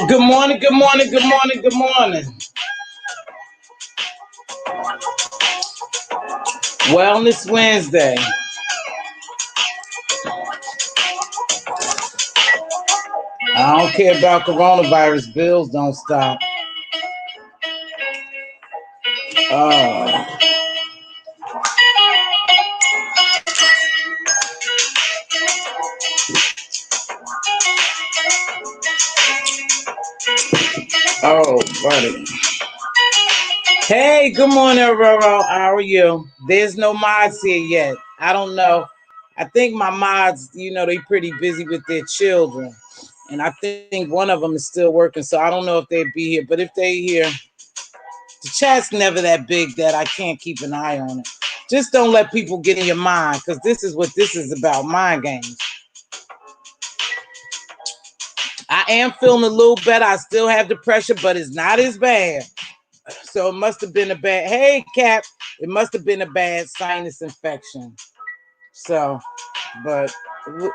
Good morning, good morning, good morning, good morning. Wellness Wednesday. I don't care about coronavirus. Bills don't stop. Oh. Oh, buddy. Hey, good morning, Aurora. How are you? There's no mods here yet. I don't know. I think my mods, they pretty busy with their children. And I think one of them is still working, so I don't know if they'd be here. But if they here, the chat's never that big that I can't keep an eye on it. Just don't let people get in your mind, because this is what this is about, mind games. I am feeling a little better. I still have the pressure, but it's not as bad. So it must have been a bad, hey, Cap, it must have been a bad sinus infection. So, but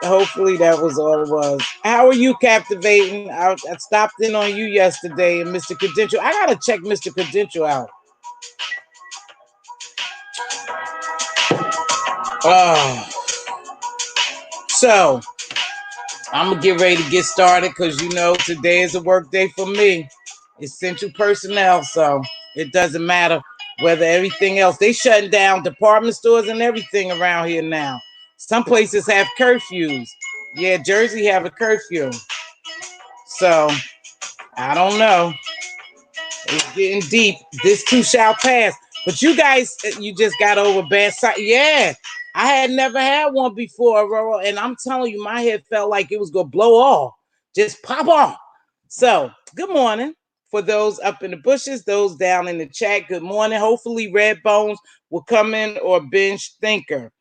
hopefully that was all it was. How are you captivating? I stopped in on you yesterday, and Mr. Credential. I got to check Mr. Credential out. So, I'm going to get ready to get started because, today is a work day for me. Essential personnel, so it doesn't matter whether everything else. They shutting down department stores and everything around here now. Some places have curfews. Yeah, Jersey have a curfew. So, I don't know. It's getting deep. This too shall pass. But you guys, you just got over bad sight. Yeah, I had never had one before, Aurora, and I'm telling you, my head felt like it was going to blow off. Just pop off. So, good morning. For those up in the bushes, those down in the chat, good morning. Hopefully, Red Bones will come in, or Binge Thinker.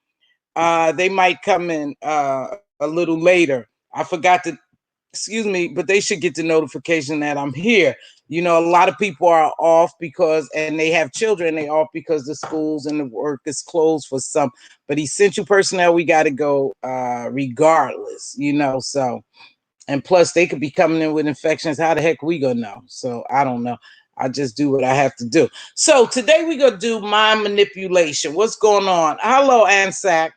They might come in a little later. I forgot to, excuse me, but they should get the notification that I'm here. A lot of people are off and they have children, they off because the schools and the work is closed for some. But essential personnel, we got to go regardless, so. And plus, they could be coming in with infections. How the heck we gonna know? So I don't know. I just do what I have to do. So today we gonna do mind manipulation. What's going on? Hello, Ansac.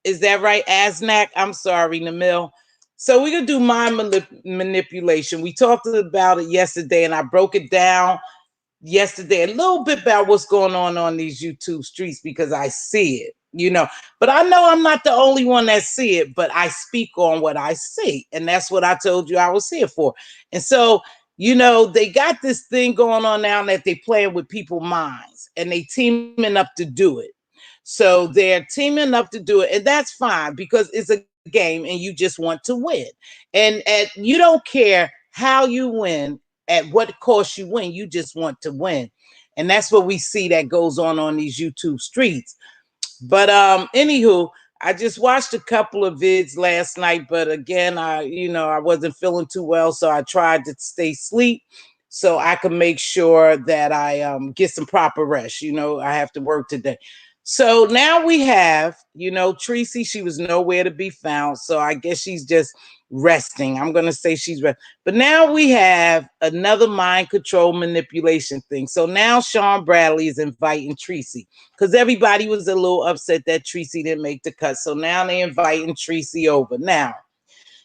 Is that right, Asnac? I'm sorry, Namil. So we're gonna do mind manipulation. We talked about it yesterday, and I broke it down yesterday a little bit about what's going on these YouTube streets because I see it. But I know I'm not the only one that see it, but I speak on what I see. And that's what I told you I was here for. And so, they got this thing going on now that they playing with people's minds and they teaming up to do it. So they're teaming up to do it. And that's fine because it's a game and you just want to win. And you don't care how you win, at what cost you win. You just want to win. And that's what we see that goes on these YouTube streets. But anywho, I just watched a couple of vids last night, but again, I wasn't feeling too well, so I tried to stay asleep so I could make sure that I get some proper rest. I have to work today. So now we have, Tracy, she was nowhere to be found, so I guess she's just resting. I'm going to say she's resting. But now we have another mind control manipulation thing. So now Sean Bradley is inviting Tracy because everybody was a little upset that Tracy didn't make the cut. So now they're inviting Tracy over. Now,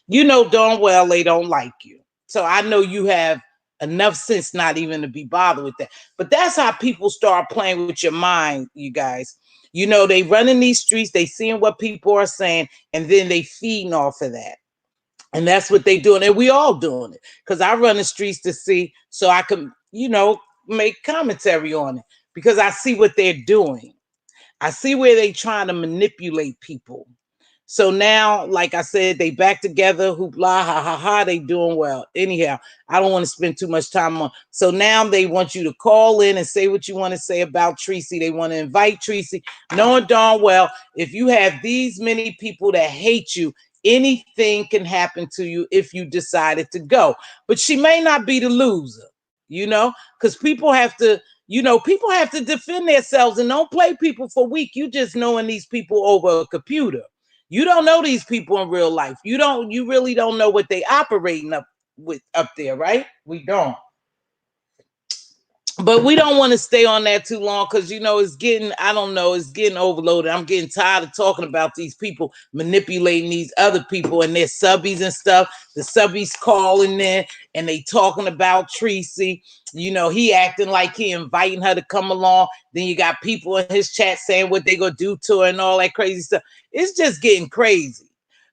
darn well they don't like you. So I know you have enough sense not even to be bothered with that. But that's how people start playing with your mind, you guys. You know, they running these streets, they seeing what people are saying, and then they feeding off of that. And that's what they doing. And we all doing it. Because I run the streets to see so I can, you know, make commentary on it. Because I see what they're doing. I see where they trying to manipulate people. So now, like I said, they back together, hoopla, ha ha ha, they doing well. Anyhow, I don't want to spend too much time on. So now they want you to call in and say what you want to say about Tracy. They want to invite Tracy, knowing darn well, if you have these many people that hate you, anything can happen to you if you decided to go. But she may not be the loser, you know, because people have to, you know, people have to defend themselves and don't play people for weak. You just knowing these people over a computer. You don't know these people in real life. You really don't know what they operating up with up there, right? We don't. But we don't want to stay on that too long because, you know, it's getting, I don't know, it's getting overloaded. I'm getting tired of talking about these people manipulating these other people and their subbies and stuff. The subbies calling in and they talking about Tracy. You know, he acting like he inviting her to come along. Then you got people in his chat saying what they gonna do to her and all that crazy stuff. It's just getting crazy.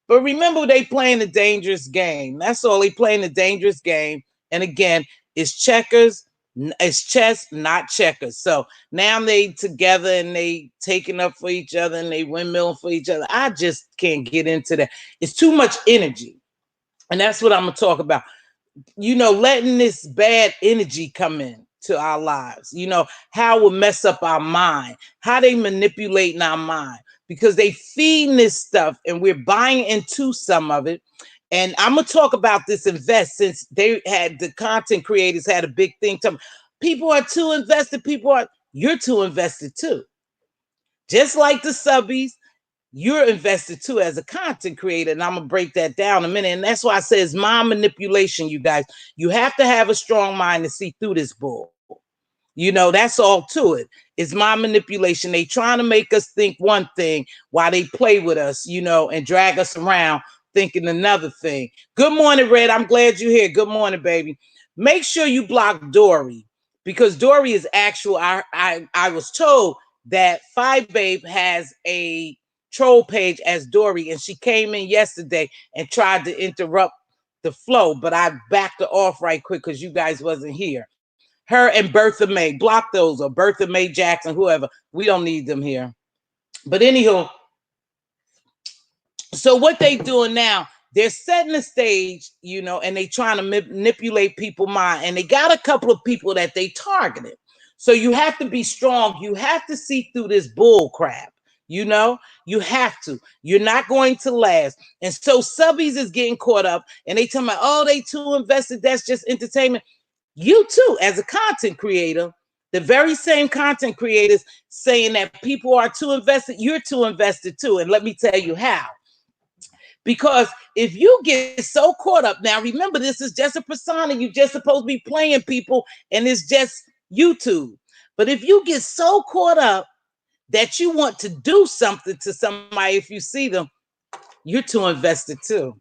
But remember, they playing a dangerous game. That's all. They playing a dangerous game. And again, it's checkers. It's chess, not checkers. So now they together and they taking up for each other and they windmilling for each other. I just can't get into that. It's too much energy. And that's what I'm going to talk about. You know, letting this bad energy come in to our lives. You know, how it will mess up our mind. How they manipulating our mind. Because they feeding this stuff and we're buying into some of it. And I'm gonna talk about this invest since they had the content creators had a big thing. People are too invested. You're too invested too. Just like the subbies, you're invested too as a content creator. And I'm gonna break that down in a minute. And that's why I say it's mind manipulation, you guys. You have to have a strong mind to see through this bull. You know, that's all to it. It's mind manipulation. They trying to make us think one thing while they play with us, you know, and drag us around thinking another thing. Good morning, Red. I'm glad you're here. Good morning, baby. Make sure you block Dory because Dory is actual. I was told that Five Babe has a troll page as Dory, and she came in yesterday and tried to interrupt the flow, but I backed her off right quick because you guys wasn't here. Her and Bertha May, block those, or Bertha May Jackson, whoever. We don't need them here. But anyhow, so what they doing now, they're setting the stage, you know, and they trying to manipulate people's mind. And they got a couple of people that they targeted. So you have to be strong. You have to see through this bull crap. You know, you have to. You're not going to last. And so subbies is getting caught up and they tell me, oh, they too invested. That's just entertainment. You too, as a content creator, the very same content creators saying that people are too invested, you're too invested too. And let me tell you how. Because if you get so caught up, now remember, this is just a persona. You're just supposed to be playing people and it's just YouTube. But if you get so caught up that you want to do something to somebody, if you see them, you're too invested too.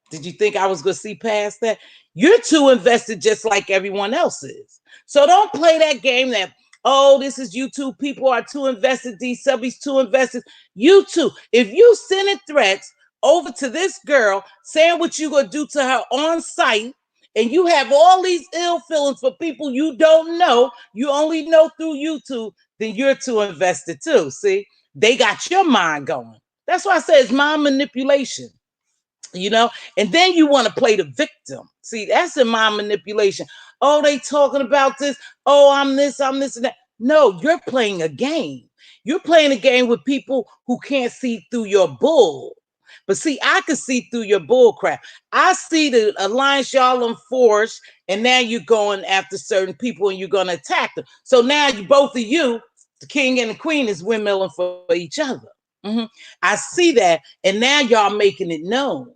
Did you think I was going to see past that? You're too invested just like everyone else is. So don't play that game that, oh, this is YouTube. People are too invested. These subbies too invested. You too. If you sending threats over to this girl saying what you're going to do to her on site, and you have all these ill feelings for people you don't know, you only know through YouTube, then you're too invested too. See, they got your mind going. That's why I say it's mind manipulation. You know, and then you want to play the victim. See, that's in mind manipulation. Oh, they talking about this. Oh, I'm this, and that. No, you're playing a game. You're playing a game with people who can't see through your bull. But see, I can see through your bull crap. I see the alliance y'all enforced, and now you're going after certain people and you're going to attack them. So now you, both of you, the king and the queen, is windmilling for each other. I see that, and now y'all making it known.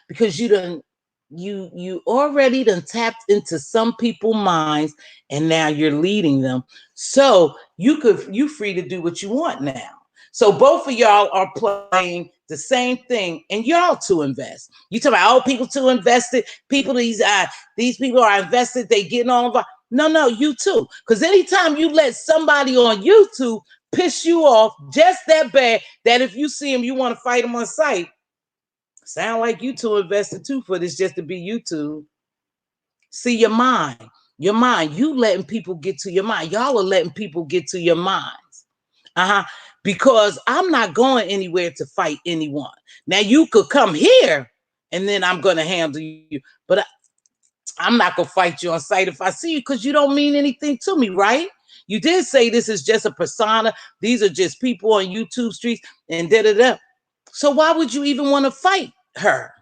Because you already done tapped into some people's minds and now you're leading them. So you free to do what you want now. So both of y'all are playing the same thing, and y'all to invest. You talk about, oh, people too invested, people, these people are invested, they getting all involved. No, you too. Because anytime you let somebody on YouTube piss you off just that bad, that if you see them, you want to fight them on sight, sound like you too invested too for this just to be YouTube. See, your mind, you letting people get to your mind. Y'all are letting people get to your minds. Because I'm not going anywhere to fight anyone. Now you could come here and then I'm going to handle you, but I'm not going to fight you on sight if I see you, because you don't mean anything to me, right? You did say this is just a persona. These are just people on YouTube streets and da-da-da. So why would you even want to fight her?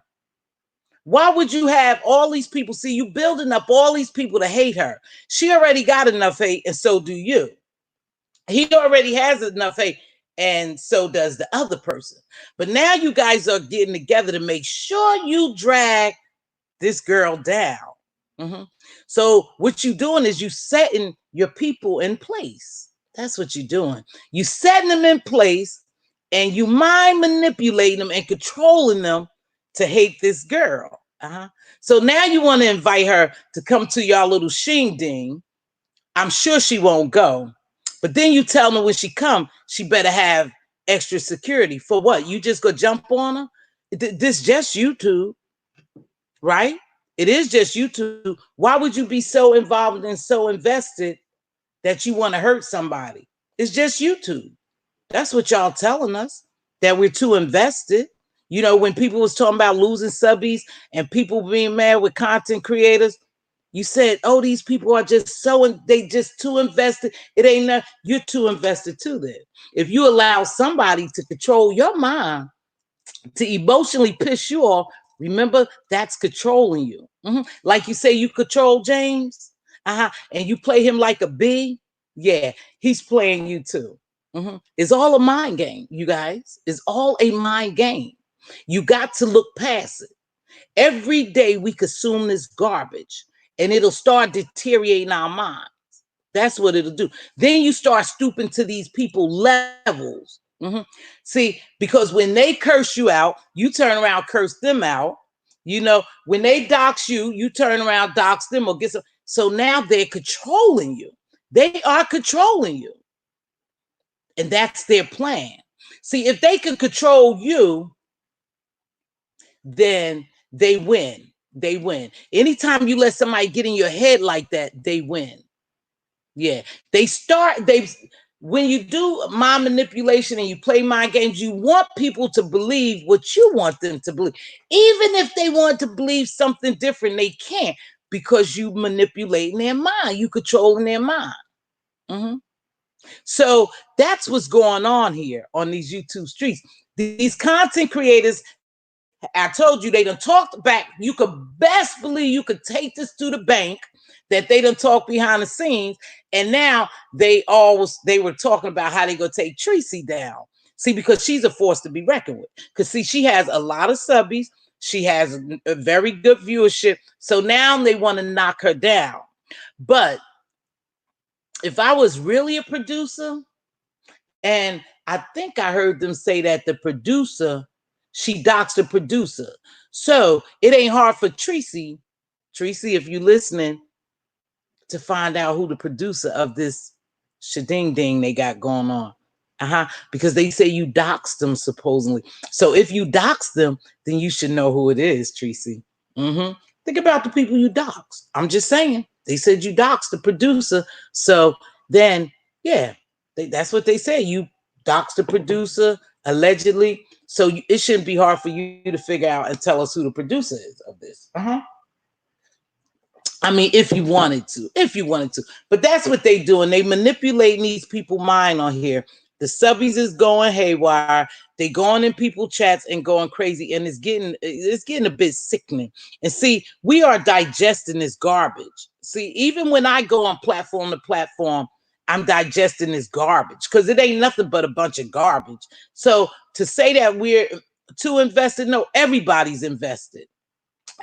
Why would you have all these people? See, you building up all these people to hate her. She already got enough hate, and so do you. He already has enough hate, and so does the other person. But now you guys are getting together to make sure you drag this girl down. So what you doing is you setting your people in place. That's what you're doing. You setting them in place, and you mind manipulating them and controlling them to hate this girl. So now you want to invite her to come to y'all little shindig. I'm sure she won't go. But then you tell her when she come, she better have extra security. For what? You just go jump on her? This just YouTube, right? It is just YouTube. Why would you be so involved and so invested that you want to hurt somebody? It's just YouTube. That's what y'all telling us, that we're too invested. You know, when people was talking about losing subbies and people being mad with content creators, you said, oh, these people are just they just too invested. It ain't enough. You're too invested too then. If you allow somebody to control your mind, to emotionally piss you off, remember, that's controlling you. Like you say, you control James, and you play him like a bee. Yeah, he's playing you too. It's all a mind game, you guys. It's all a mind game. You got to look past it. Every day we consume this garbage, and it'll start deteriorating our minds. That's what it'll do. Then you start stooping to these people levels. See, because when they curse you out, you turn around, curse them out. You know, when they dox you, you turn around, dox them or get some. So now they're controlling you. They are controlling you. And that's their plan. See, if they can control you, then they win. They win. Anytime you let somebody get in your head like that, they win. Yeah. When you do mind manipulation and you play mind games, you want people to believe what you want them to believe. Even if they want to believe something different, they can't, because you manipulating their mind. You controlling their mind. So that's what's going on here on these YouTube streets. These content creators, I told you, they done talked back. You could best believe you could take this to the bank that they done talk behind the scenes. And now they were talking about how they gonna take Tracy down. See, because she's a force to be reckoned with. Because see, she has a lot of subbies. She has a very good viewership. So now they want to knock her down. But if I was really a producer, and I think I heard them say that the producer, she doxed the producer. So it ain't hard for Tracy, if you're listening, to find out who the producer of this shading ding they got going on. Because they say you doxed them supposedly. So if you dox them, then you should know who it is, Tracy. Think about the people you doxed. I'm just saying. They said you doxed the producer. So then, yeah, that's what they say. You doxed the producer, allegedly. So it shouldn't be hard for you to figure out and tell us who the producer is of this. I mean, if you wanted to. But that's what they doing. They manipulating these people's mind on here. The subbies is going haywire. They going in people chats and going crazy, and it's getting a bit sickening. And see, we are digesting this garbage. See, even when I go on platform to platform, I'm digesting this garbage because it ain't nothing but a bunch of garbage. So to say that we're too invested, no, everybody's invested.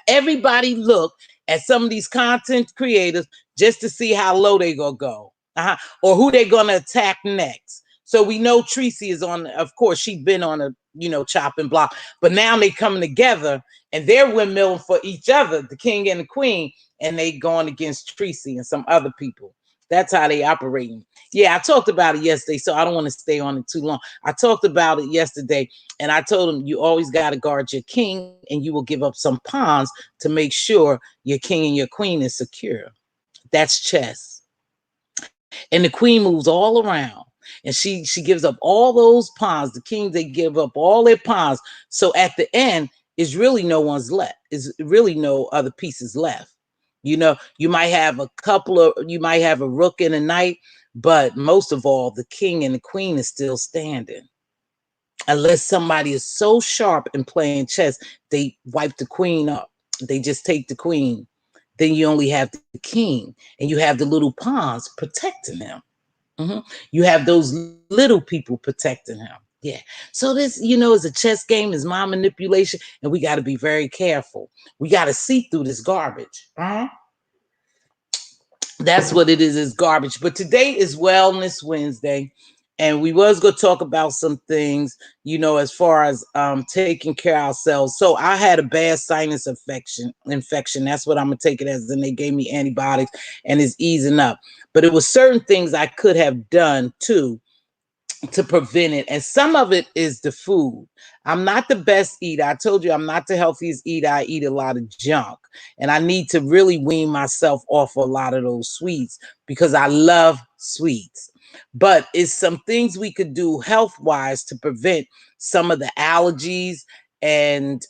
Everybody look at some of these content creators just to see how low they gonna go, or who they gonna attack next. So we know Tracy is on. Of course, she's been on a chopping block. But now they coming together and they're windmilling for each other, the king and the queen, and they going against Tracy and some other people. That's how they operating. Yeah, I talked about it yesterday, so I don't want to stay on it too long. I talked about it yesterday, and I told them you always got to guard your king, and you will give up some pawns to make sure your king and your queen is secure. That's chess. And the queen moves all around, and she gives up all those pawns. The kings, they give up all their pawns. So at the end, is really no one's left. Is really no other pieces left. You might have you might have a rook and a knight, but most of all, the king and the queen is still standing. Unless somebody is so sharp in playing chess, they wipe the queen up. They just take the queen. Then you only have the king, and you have the little pawns protecting him. You have those little people protecting him. Yeah. So this, is a chess game, is mind manipulation, and we got to be very careful. We got to see through this garbage. That's what it is garbage. But today is Wellness Wednesday, and we was going to talk about some things, as far as taking care of ourselves. So I had a bad sinus infection. That's what I'm going to take it as. And they gave me antibiotics, and it's easing up. But it was certain things I could have done too to prevent it. And some of it is the food. I'm not the best eater. I told you I'm not the healthiest eater. I eat a lot of junk. And I need to really wean myself off a lot of those sweets because I love sweets. But it's some things we could do health-wise to prevent some of the allergies and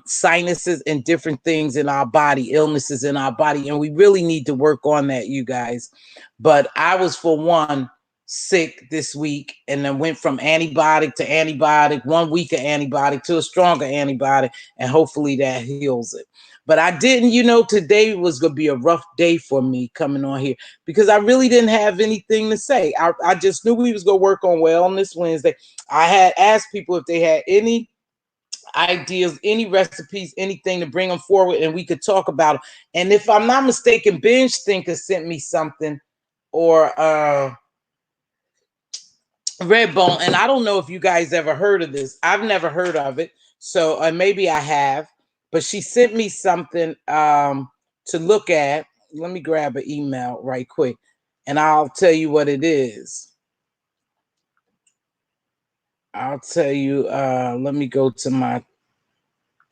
sinuses and different things in our body, illnesses in our body. And we really need to work on that, you guys. But I was, for one, sick this week, and then went from antibiotic to antibiotic, 1 week of antibiotic to a stronger antibiotic, and hopefully that heals it. But I didn't, today was going to be a rough day for me coming on here because I really didn't have anything to say. I just knew we was going to work on Wellness Wednesday. I had asked people if they had any ideas, any recipes, anything to bring them forward, and we could talk about it. And if I'm not mistaken, Binge Thinker sent me something, or Redbone, and I don't know if you guys ever heard of this. I've never heard of it, so maybe I have. But she sent me something to look at. Let me grab an email right quick, and I'll tell you what it is. I'll tell you. Let me go to my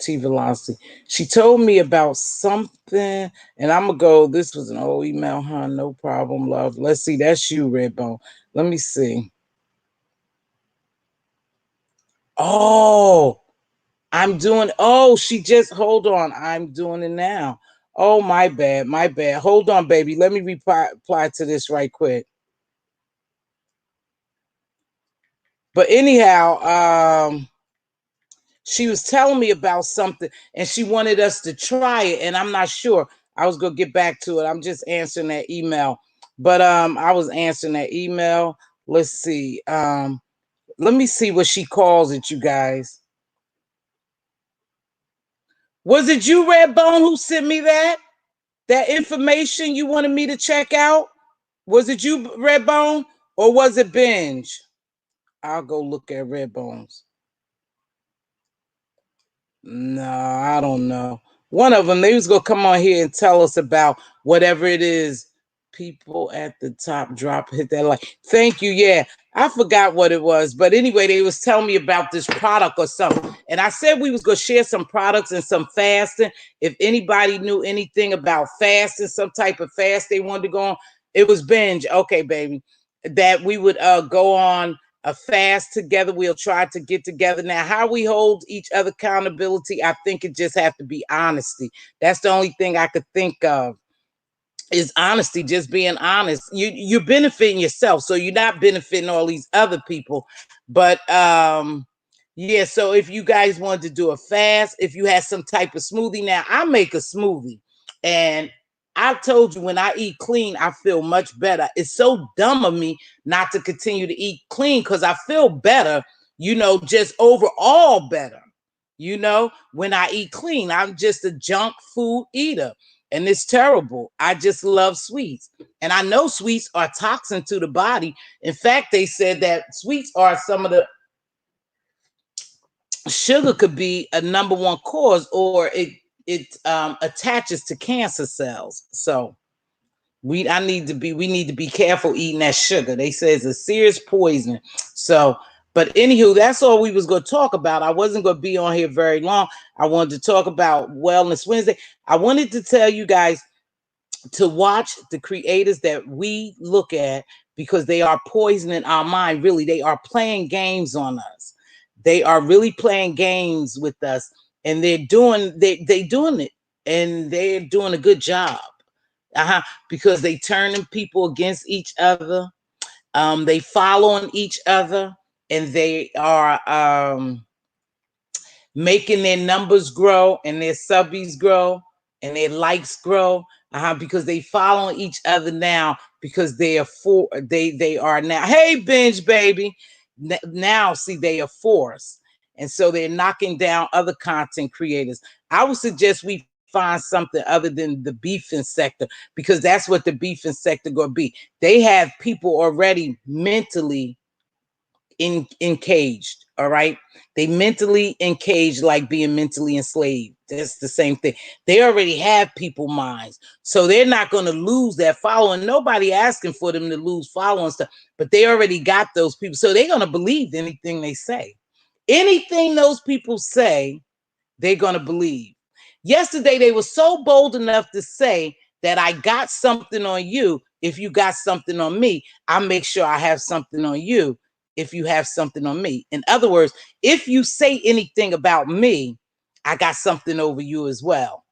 Mz.Teavalocity. She told me about something, and I'm gonna go. This was an old email, huh? No problem, love. Let's see. That's you, Redbone. Let me see. Oh, she just, hold on. I'm doing it now. Oh, my bad. My bad. Hold on, baby. Let me reply to this right quick. But anyhow, she was telling me about something, and she wanted us to try it, and I'm not sure. I was going to get back to it. I'm just answering that email. But I was answering that email. Let's see. Let me see what she calls it, you guys. Was it you, Redbone, who sent me that information you wanted me to check out? Was it you, Redbone, or was it Binge? I'll go look at Redbones. No, I don't know. One of them, they was gonna come on here and tell us about whatever it is. People at the top, hit that like. Thank you. Yeah, I forgot what it was, but anyway, they was telling me about this product or something, and I said we was gonna share some products and some fasting. If anybody knew anything about fasting, some type of fast they wanted to go on, it was Binge. Okay, baby, that we would go on a fast together. We'll try to get together. Now, how we hold each other accountability, I think it just have to be honesty. That's the only thing I could think of, is honesty, just being honest. You're benefiting yourself, so you're not benefiting all these other people. But yeah, so if you guys wanted to do a fast, if you had some type of smoothie, now I make a smoothie, and I told you when I eat clean, I feel much better. It's so dumb of me not to continue to eat clean because I feel better, just overall better, when I eat clean. I'm just a junk food eater, and it's terrible. I just love sweets. And I know sweets are toxin to the body. In fact, they said that sweets are some of the sugar could be a number one cause, or it attaches to cancer cells. So we need to be careful eating that sugar. They say it's a serious poison. So, but anywho, that's all we was going to talk about. I wasn't going to be on here very long. I wanted to talk about Wellness Wednesday. I wanted to tell you guys to watch the creators that we look at, because they are poisoning our mind. Really, they are playing games on us. They are really playing games with us, and they're doing it, and they're doing a good job. Because they turning people against each other. They following each other, and they are making their numbers grow and their subbies grow and their likes grow, because they following each other now, because they are now, hey binge baby, now see, they are forced, and so they're knocking down other content creators. I would suggest we find something other than the beefing sector, because that's what the beefing sector gonna be. They have people already mentally encaged. All right, they mentally encaged, like being mentally enslaved. That's the same thing. They already have people minds, so they're not going to lose that following. Nobody asking for them to lose following stuff, but they already got those people, so they're going to believe anything they say. Anything those people say, they're going to believe. Yesterday they were so bold enough to say that I got something on you. If you got something on me, I'll make sure I have something on you if you have something on me. In other words, if you say anything about me, I got something over you as well.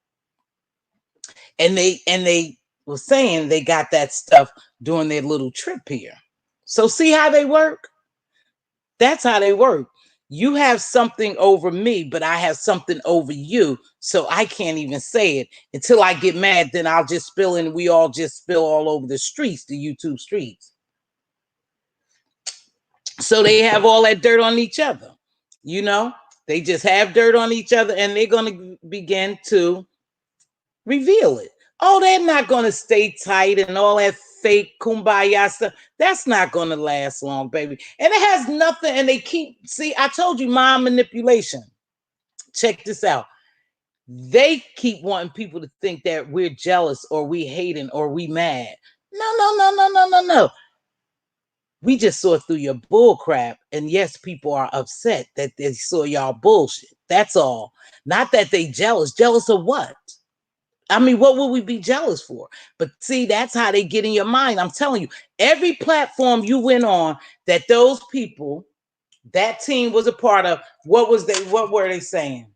And they were saying they got that stuff doing their little trip here. So see how they work? That's how they work. You have something over me, but I have something over you. So I can't even say it until I get mad. Then I'll just spill, and we all just spill all over the streets, the YouTube streets. So they have all that dirt on each other. You know, they just have dirt on each other, and they're going to begin to reveal it. Oh, they're not going to stay tight and all that fake kumbaya stuff. That's not going to last long, baby. And it has nothing. And they keep, see, I told you, mind manipulation. Check this out. They keep wanting people to think that we're jealous or we hating or we mad. No. We just saw through your bull crap. And yes, people are upset that they saw y'all bullshit. That's all. Not that they jealous. Jealous of what? I mean, what would we be jealous for? But see, that's how they get in your mind. I'm telling you, every platform you went on that those people, that team was a part of, what were they saying?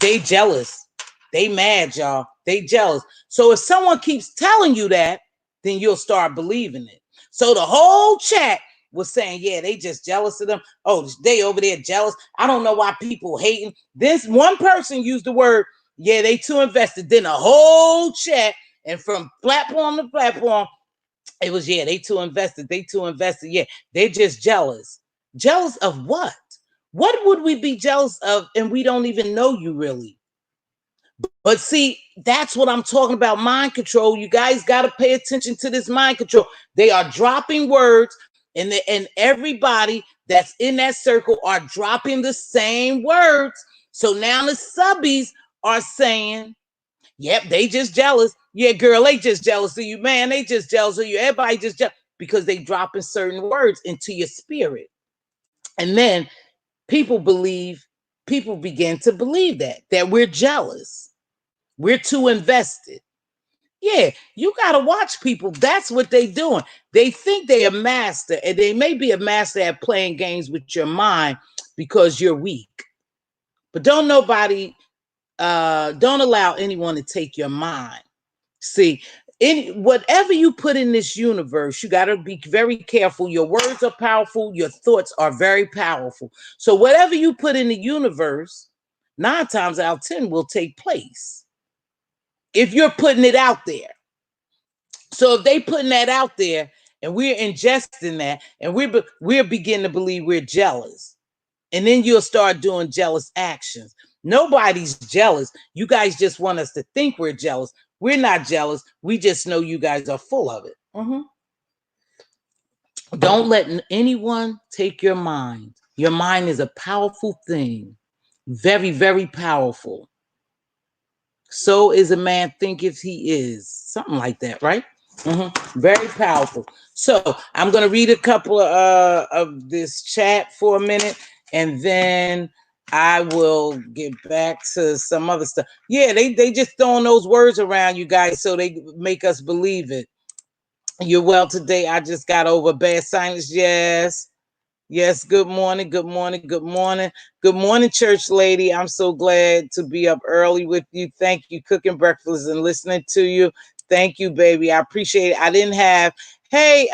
They jealous. They mad, y'all. They jealous. So if someone keeps telling you that, then you'll start believing it. So the whole chat was saying, yeah, they just jealous of them. Oh, they over there jealous. I don't know why people hating. This one person used the word, yeah, they too invested. Then a whole chat, and from platform to platform, it was, yeah, they too invested. They too invested. Yeah, they just jealous. Jealous of what? What would we be jealous of? And we don't even know you really. But see, that's what I'm talking about, mind control. You guys got to pay attention to this mind control. They are dropping words, and everybody that's in that circle are dropping the same words. So now the subbies are saying, yep, they just jealous. Yeah, girl, they just jealous of you. Man, they just jealous of you. Everybody just jealous, because they dropping certain words into your spirit. And then people begin to believe that we're jealous. We're too invested. Yeah, you got to watch people. That's what they doing. They think they a master, and they may be a master at playing games with your mind because you're weak. But don't allow anyone to take your mind. See, whatever you put in this universe, you got to be very careful. Your words are powerful. Your thoughts are very powerful. So whatever you put in the universe, 9 times out of 10 will take place if you're putting it out there. So if they putting that out there and we're ingesting that, and we're beginning to believe we're jealous, and then you'll start doing jealous actions. Nobody's jealous. You guys just want us to think we're jealous. We're not jealous. We just know you guys are full of it. Don't let anyone take your mind. Your mind is a powerful thing. Very, very powerful. So is a man thinketh he is. Something like that, right? Very powerful. So I'm gonna read a couple of this chat for a minute, and then I will get back to some other stuff. Yeah, they just throwing those words around, you guys, so they make us believe it. You're well today. I just got over bad sinus. Yes. Yes, good morning, good morning, good morning. Good morning, church lady. I'm so glad to be up early with you. Thank you, cooking breakfast and listening to you. Thank you, baby. I appreciate it. I didn't have, hey,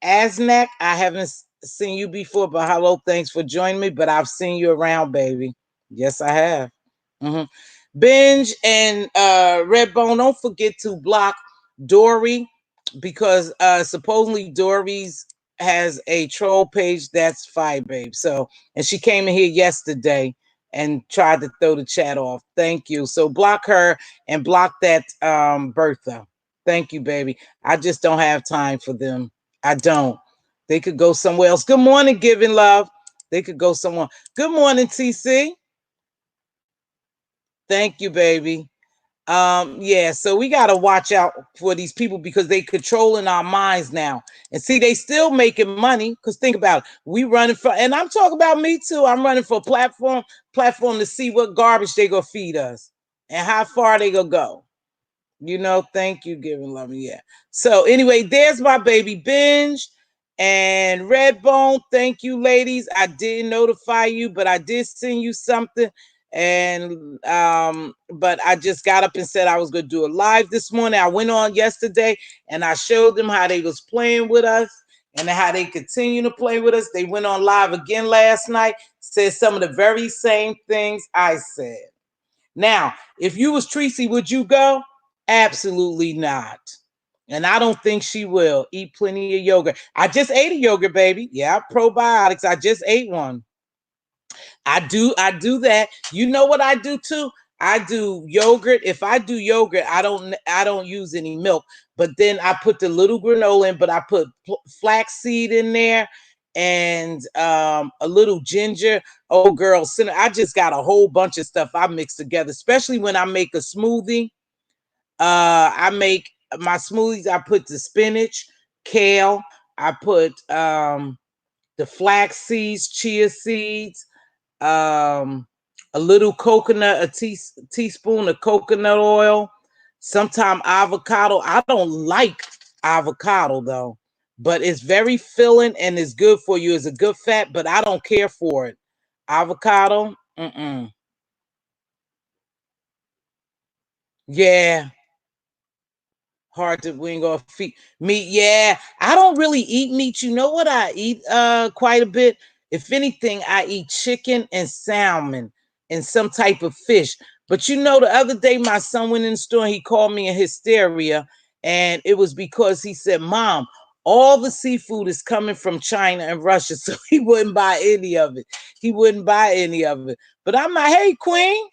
Asnak, I haven't seen you before, but hello, thanks for joining me. But I've seen you around, baby. Yes, I have. Binge and Redbone, don't forget to block Dory because supposedly Dory's has a troll page that's fire, babe. So, and she came in here yesterday and tried to throw the chat off. Thank you. So block her and block that Bertha. Thank you, baby. I just don't have time for them. I don't. They could go somewhere else. Good morning, Giving Love. They could go somewhere. Good morning, TC. Thank you, baby. Yeah, so we got to watch out for these people because they controlling our minds now. And see, they still making money because think about it. We running for, and I'm talking about me too. I'm running for platform to see what garbage they gonna feed us and how far they gonna go. You know, thank you, giving love me. Yeah. So anyway, there's my baby Binge and Redbone. Thank you, ladies. I didn't notify you, but I did send you something. And but I just got up and said I was gonna do a live this morning. I went on yesterday and I showed them how they was playing with us and how they continue to play with us. They went on live again last night, said some of the very same things I said. Now, if you was Tracy, would you go? Absolutely not. And I don't think she will. Eat plenty of yogurt. I just ate a yogurt, baby. Yeah, probiotics. I just ate one. I do that. You know what I do too? I do yogurt. If I do yogurt, I don't use any milk. But then I put the little granola in, but I put flaxseed in there and a little ginger. Oh girl, I just got a whole bunch of stuff I mix together, especially when I make a smoothie. I make my smoothies, I put the spinach, kale, I put the flax seeds, chia seeds, um, a little coconut, teaspoon of coconut oil, sometimes avocado. I don't like avocado though, but it's very filling and it's good for you. It's a good fat, but I don't care for it. Avocado, yeah. Hard to wing off feet. Meat, yeah. I don't really eat meat. You know what I eat quite a bit? If anything, I eat chicken and salmon and some type of fish. But you know, the other day my son went in the store and he called me in hysteria. And it was because he said, Mom, all the seafood is coming from China and Russia. So he wouldn't buy any of it. He wouldn't buy any of it. But I'm like, hey, Queen.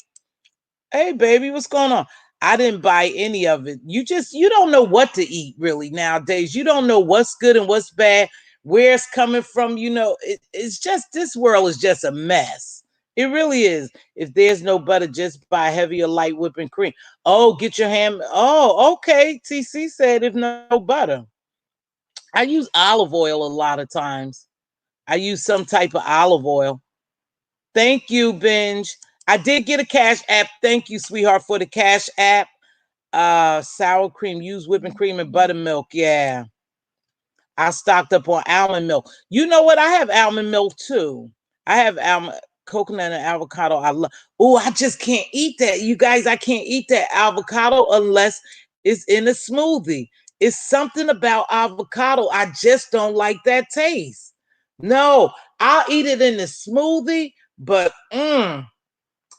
Hey, baby, what's going on? I didn't buy any of it. You don't know what to eat really nowadays. You don't know what's good and what's bad, where it's coming from. You know, it's just this world is just a mess. It really is. If there's no butter, just buy heavy or light whipping cream. Oh, get your ham. Oh, okay. TC said if no butter. I use olive oil a lot of times. I use some type of olive oil. Thank you, Binge. I did get a cash app. Thank you, sweetheart, for the cash app. Sour cream, use whipping cream and buttermilk. Yeah. I stocked up on almond milk. You know what? I have almond milk too. I have almond coconut and avocado. I love. Oh, I just can't eat that. You guys, I can't eat that avocado unless it's in a smoothie. It's something about avocado. I just don't like that taste. No, I'll eat it in the smoothie, but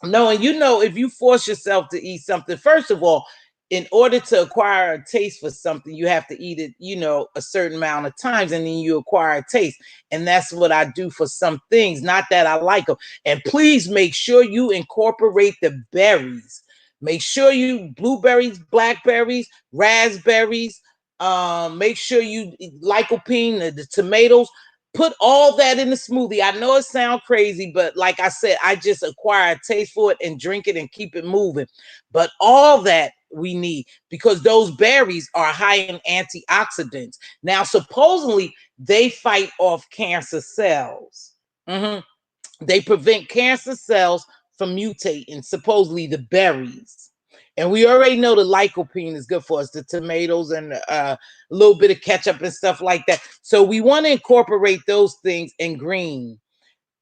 no, and you know, if you force yourself to eat something, first of all, in order to acquire a taste for something, you have to eat it, you know, a certain amount of times, and then you acquire a taste. And that's what I do for some things, not that I like them. And please make sure you incorporate the berries. Make sure you blueberries, blackberries, raspberries. Make sure you lycopene, the tomatoes. Put all that in the smoothie. I know it sounds crazy, but like I said, I just acquire a taste for it and drink it and keep it moving. But all that we need, because those berries are high in antioxidants. Now, supposedly, they fight off cancer cells. They prevent cancer cells from mutating, supposedly the berries. And we already know the lycopene is good for us, the tomatoes and a little bit of ketchup and stuff like that. So we want to incorporate those things in green.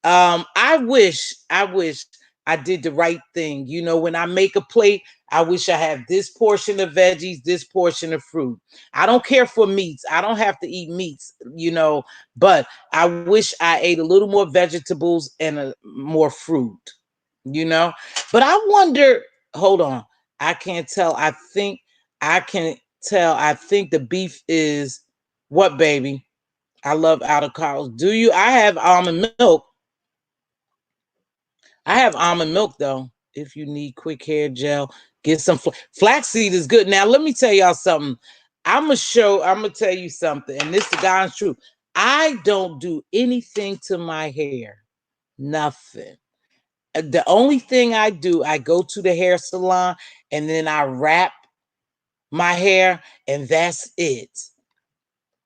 I wish I did the right thing. You know, when I make a plate, I wish I have this portion of veggies, this portion of fruit. I don't care for meats. I don't have to eat meats, you know, but I wish I ate a little more vegetables and more fruit, you know. But I wonder, hold on. I can't tell. I can tell. I think the beef is what, baby? I love avocados. Do you? I have almond milk. I have almond milk though. If you need quick hair gel, get some flaxseed is good. Now let me tell y'all something. I'm gonna tell you something, and this is the God's truth. I don't do anything to my hair. Nothing. The only thing I do, I go to the hair salon and then I wrap my hair, and that's it.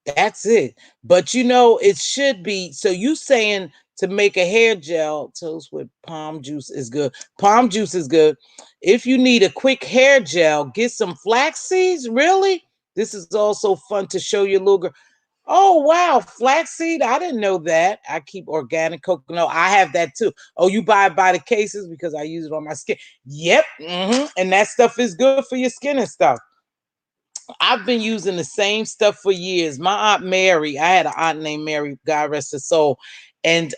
That's it. But you know, it should be. So you saying to make a hair gel, toast with palm juice is good. Palm juice is good. If you need a quick hair gel, get some flax seeds. Really? This is also fun to show your little girl. Oh wow, flaxseed! I didn't know that. I keep organic coconut. I have that too. Oh, you buy it by the cases because I use it on my skin. Yep, and that stuff is good for your skin and stuff. I've been using the same stuff for years. My aunt Mary, I had an aunt named Mary, God rest her soul, and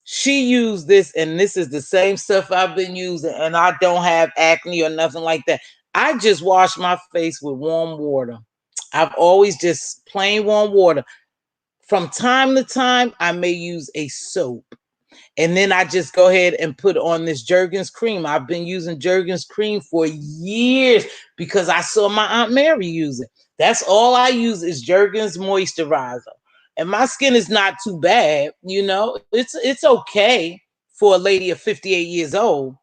she used this, and this is the same stuff I've been using, and I don't have acne or nothing like that. I just wash my face with warm water. I've always just plain warm water. From time to time, I may use a soap. And then I just go ahead and put on this Jergens cream. I've been using Jergens cream for years because I saw my Aunt Mary use it. That's all I use is Jergens moisturizer. And my skin is not too bad, you know. It's okay for a lady of 58 years old.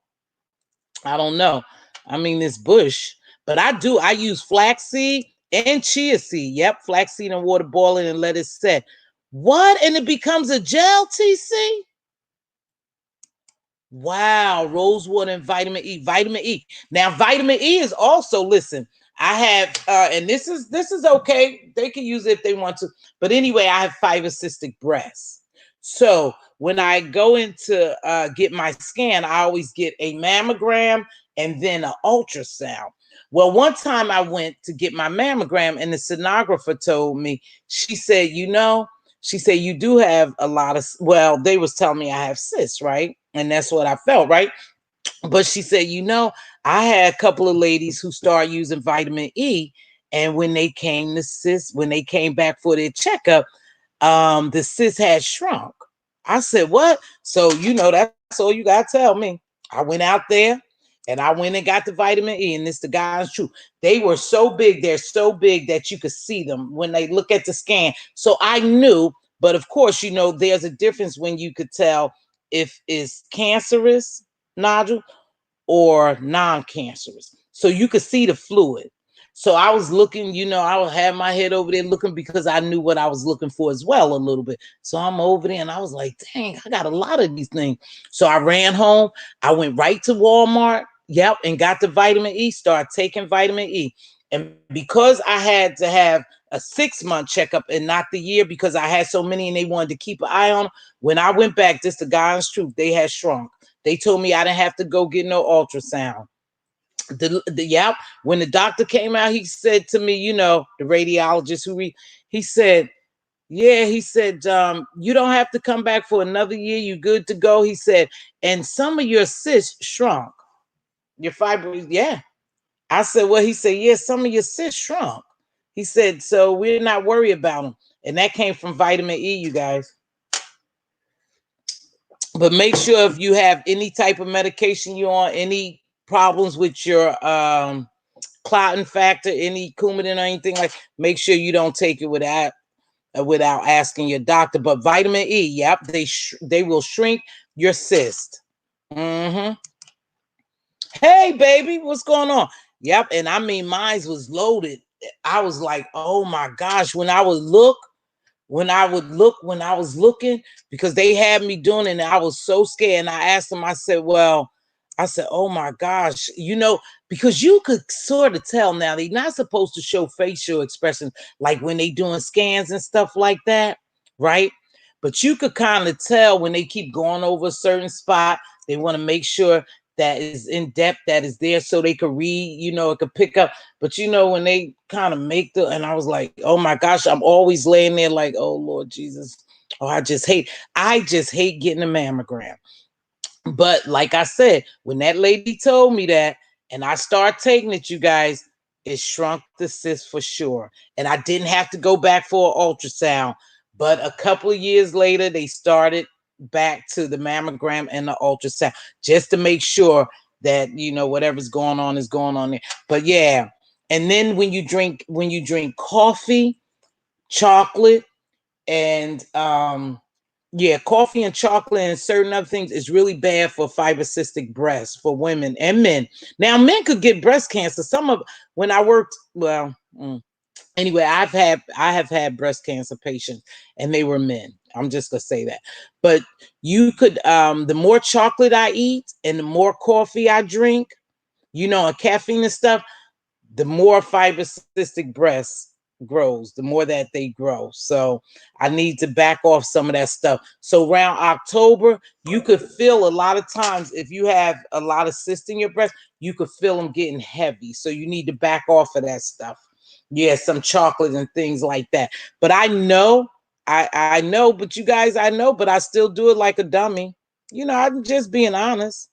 I don't know. I mean, this bush, but I use flaxseed and chia seed. Yep, flaxseed and water, boiling and let it set. What? And it becomes a gel, TC? Wow, rosewater and vitamin E. Vitamin E. Now, vitamin E is also, listen, I have and this is okay. They can use it if they want to. But anyway, I have fibrocystic breasts. So when I go into get my scan, I always get a mammogram and then an ultrasound. Well, one time I went to get my mammogram, and the sonographer told me, she said, you know, she said, you do have a lot of, well, they was telling me I have cysts, right? And that's what I felt, right? But she said, you know, I had a couple of ladies who started using vitamin E, and when they came to cysts, when they came back for their checkup, the cyst had shrunk. I said, what? So, you know, that's all you got to tell me. I went out there and I went and got the vitamin E, and it's the God's truth. They were so big, they're so big that you could see them when they look at the scan. So I knew, but of course, you know, there's a difference when you could tell if it's cancerous nodule or non-cancerous. So you could see the fluid. So I was looking, you know, I would have my head over there looking because I knew what I was looking for as well a little bit. So I'm over there and I was like, dang, I got a lot of these things. So I ran home. I went right to Walmart. Yep. And got the vitamin E, started taking vitamin E. And because I had to have a 6-month checkup and not the year because I had so many and they wanted to keep an eye on them, when I went back, this the God's truth, they had shrunk. They told me I didn't have to go get no ultrasound. Yeah, when the doctor came out, he said to me, you know, the radiologist he said, yeah, he said, you don't have to come back for another year. You good to go. He said, and some of your cysts shrunk. Your fibroids, yeah. I said, well, he said, yeah, some of your cysts shrunk. He said, so we're not worried about them. And that came from vitamin E, you guys. But make sure if you have any type of medication you're on, any problems with your clotting factor, any Coumadin or anything like, make sure you don't take it without without asking your doctor. But vitamin E, yep, they will shrink your cyst. Mm-hmm. Hey, baby, what's going on? Yep, and I mean, mine was loaded. I was like, oh my gosh, when I was looking, because they had me doing it, and I was so scared. And I asked them, I said, oh my gosh, because you could sort of tell now. They're not supposed to show facial expressions like when they doing scans and stuff like that, right? But you could kind of tell when they keep going over a certain spot. They want to make sure that is in depth, that is there, so they could read, it could pick up. But when they kind of and I was like, oh my gosh, I'm always laying there like, oh Lord Jesus. Oh, I just hate getting a mammogram. But like I said, when that lady told me that and I started taking it, you guys, it shrunk the cyst for sure. And I didn't have to go back for an ultrasound. But a couple of years later, they started back to the mammogram and the ultrasound just to make sure that, whatever's going on is going on there. But yeah. And then when you drink coffee, chocolate, and yeah, coffee and chocolate and certain other things is really bad for fibrocystic breasts for women and men. Now, men could get breast cancer. When I worked, anyway, I have had breast cancer patients, and they were men. I'm just gonna say that. But you could, the more chocolate I eat and the more coffee I drink, and caffeine and stuff, the more fibrocystic breasts grows, the more that they grow. So I need to back off some of that stuff. So around October, you could feel a lot of times, if you have a lot of cysts in your breast, you could feel them getting heavy. So you need to back off of that stuff. Yeah, some chocolate and things like that. But I know, I know, but you guys, I know, but I still do it like a dummy. I'm just being honest.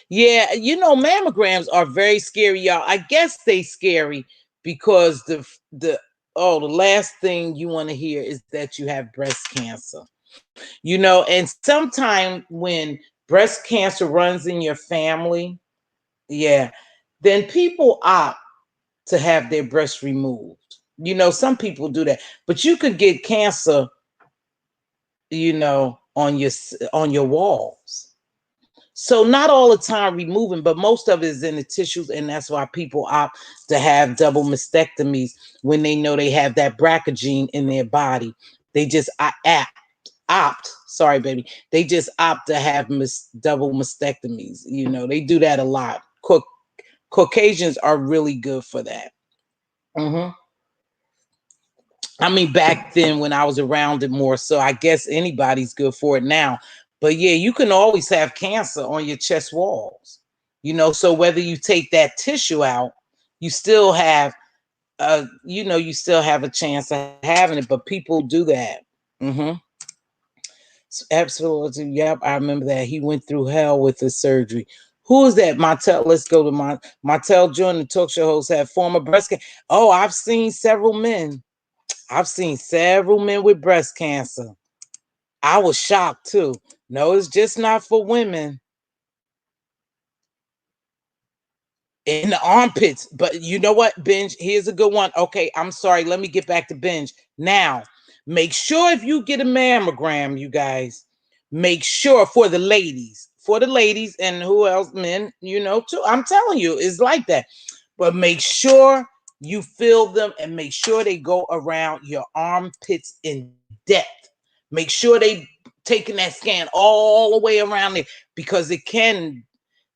Yeah, mammograms are very scary, y'all. I guess they scary because the last thing you want to hear is that you have breast cancer. And sometimes when breast cancer runs in your family, yeah, then people opt to have their breasts removed. Some people do that, but you could get cancer, on your walls. So not all the time removing, but most of it is in the tissues, and that's why people opt to have double mastectomies when they know they have that BRCA gene in their body. They just opt. Sorry, baby. They just opt to have double mastectomies. They do that a lot. Caucasians are really good for that. Mm-hmm. I mean, back then when I was around it more, so I guess anybody's good for it now. But yeah, you can always have cancer on your chest walls. So whether you take that tissue out, you still have, you still have a chance of having it. But people do that. Mm-hmm. Absolutely. Yep, I remember that. He went through hell with his surgery. Who is that? Montel. Let's go to Montel Jordan, the talk show host, had former breast cancer. Oh, I've seen several men with breast cancer. I was shocked too. No, it's just not for women. In the armpits. But you know what, Benj? Here's a good one. Okay, I'm sorry. Let me get back to Benj. Now, make sure if you get a mammogram, you guys, make sure for the ladies, and who else, men, too. I'm telling you, it's like that. But make sure you feel them and make sure they go around your armpits in depth. Make sure they taking that scan all the way around there, because it can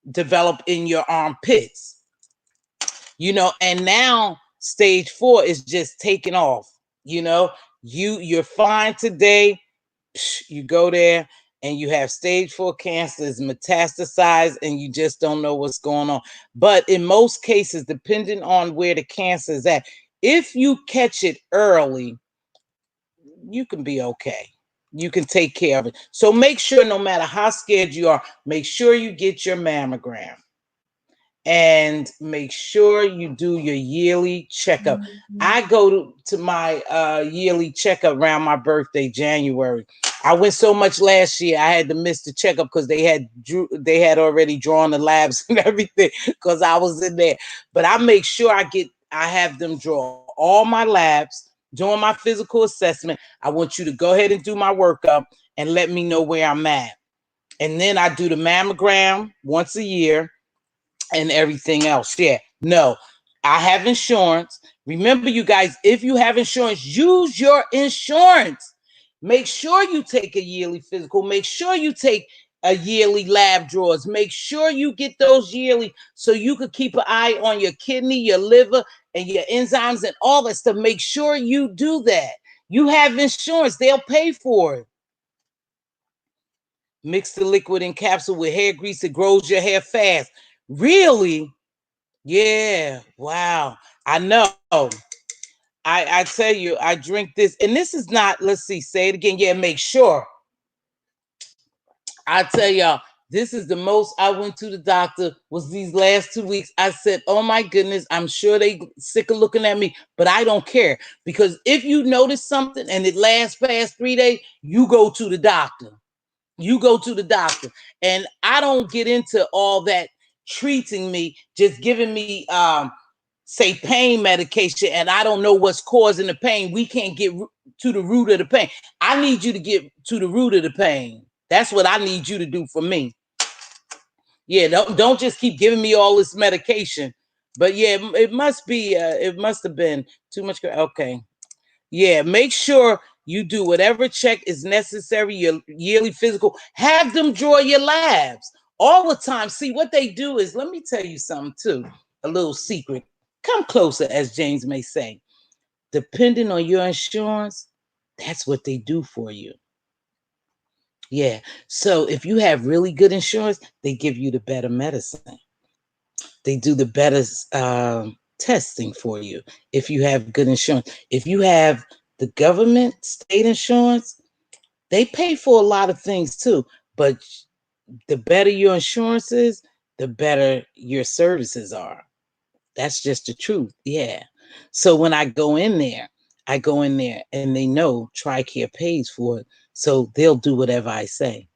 develop in your armpits. And now stage 4 is just taking off. You're fine today. You go there and you have stage 4 cancer is metastasized and you just don't know what's going on. But in most cases, depending on where the cancer is at, if you catch it early, you can be okay. You can take care of it. So make sure, no matter how scared you are, make sure you get your mammogram. And make sure you do your yearly checkup. I go to my yearly checkup around my birthday, January. I went so much last year, I had to miss the checkup because they had already drawn the labs and everything because I was in there. But I make sure I have them draw all my labs, during my physical assessment, I want you to go ahead and do my workup and let me know where I'm at. And then I do the mammogram once a year and everything else. Yeah, no, I have insurance. Remember, you guys, if you have insurance, use your insurance. Make sure you take a yearly physical. Make sure you take a yearly lab drawers. Make sure you get those yearly so you could keep an eye on your kidney, your liver, and your enzymes and all that stuff. Make sure you do that. You have insurance. They'll pay for it. Mix the liquid in capsule with hair grease. It grows your hair fast. Really? Yeah. Wow. I know. I tell you, I drink this, and this is not, let's see, say it again. Yeah, make sure. I tell y'all, this is the most I went to the doctor was these last 2 weeks. I said, oh my goodness, I'm sure they sick of looking at me, but I don't care. Because if you notice something and it lasts past 3 days, you go to the doctor. You go to the doctor. And I don't get into all that treating me, just giving me say pain medication, and I don't know what's causing the pain. We can't get to the root of the pain. I need you to get to the root of the pain. That's what I need you to do for me. Yeah, don't just keep giving me all this medication. But yeah, it must be it must have been too much. Okay. Yeah, make sure you do whatever check is necessary, your yearly physical. Have them draw your labs all the time. See, what they do is, let me tell you something too, a little secret. Come closer, as James may say. Depending on your insurance, that's what they do for you. Yeah. So if you have really good insurance, they give you the better medicine. They do the better testing for you if you have good insurance. If you have the government state insurance, they pay for a lot of things too. But the better your insurance is, the better your services are. That's just the truth. Yeah. So when I go in there and they know TRICARE pays for it. So they'll do whatever I say.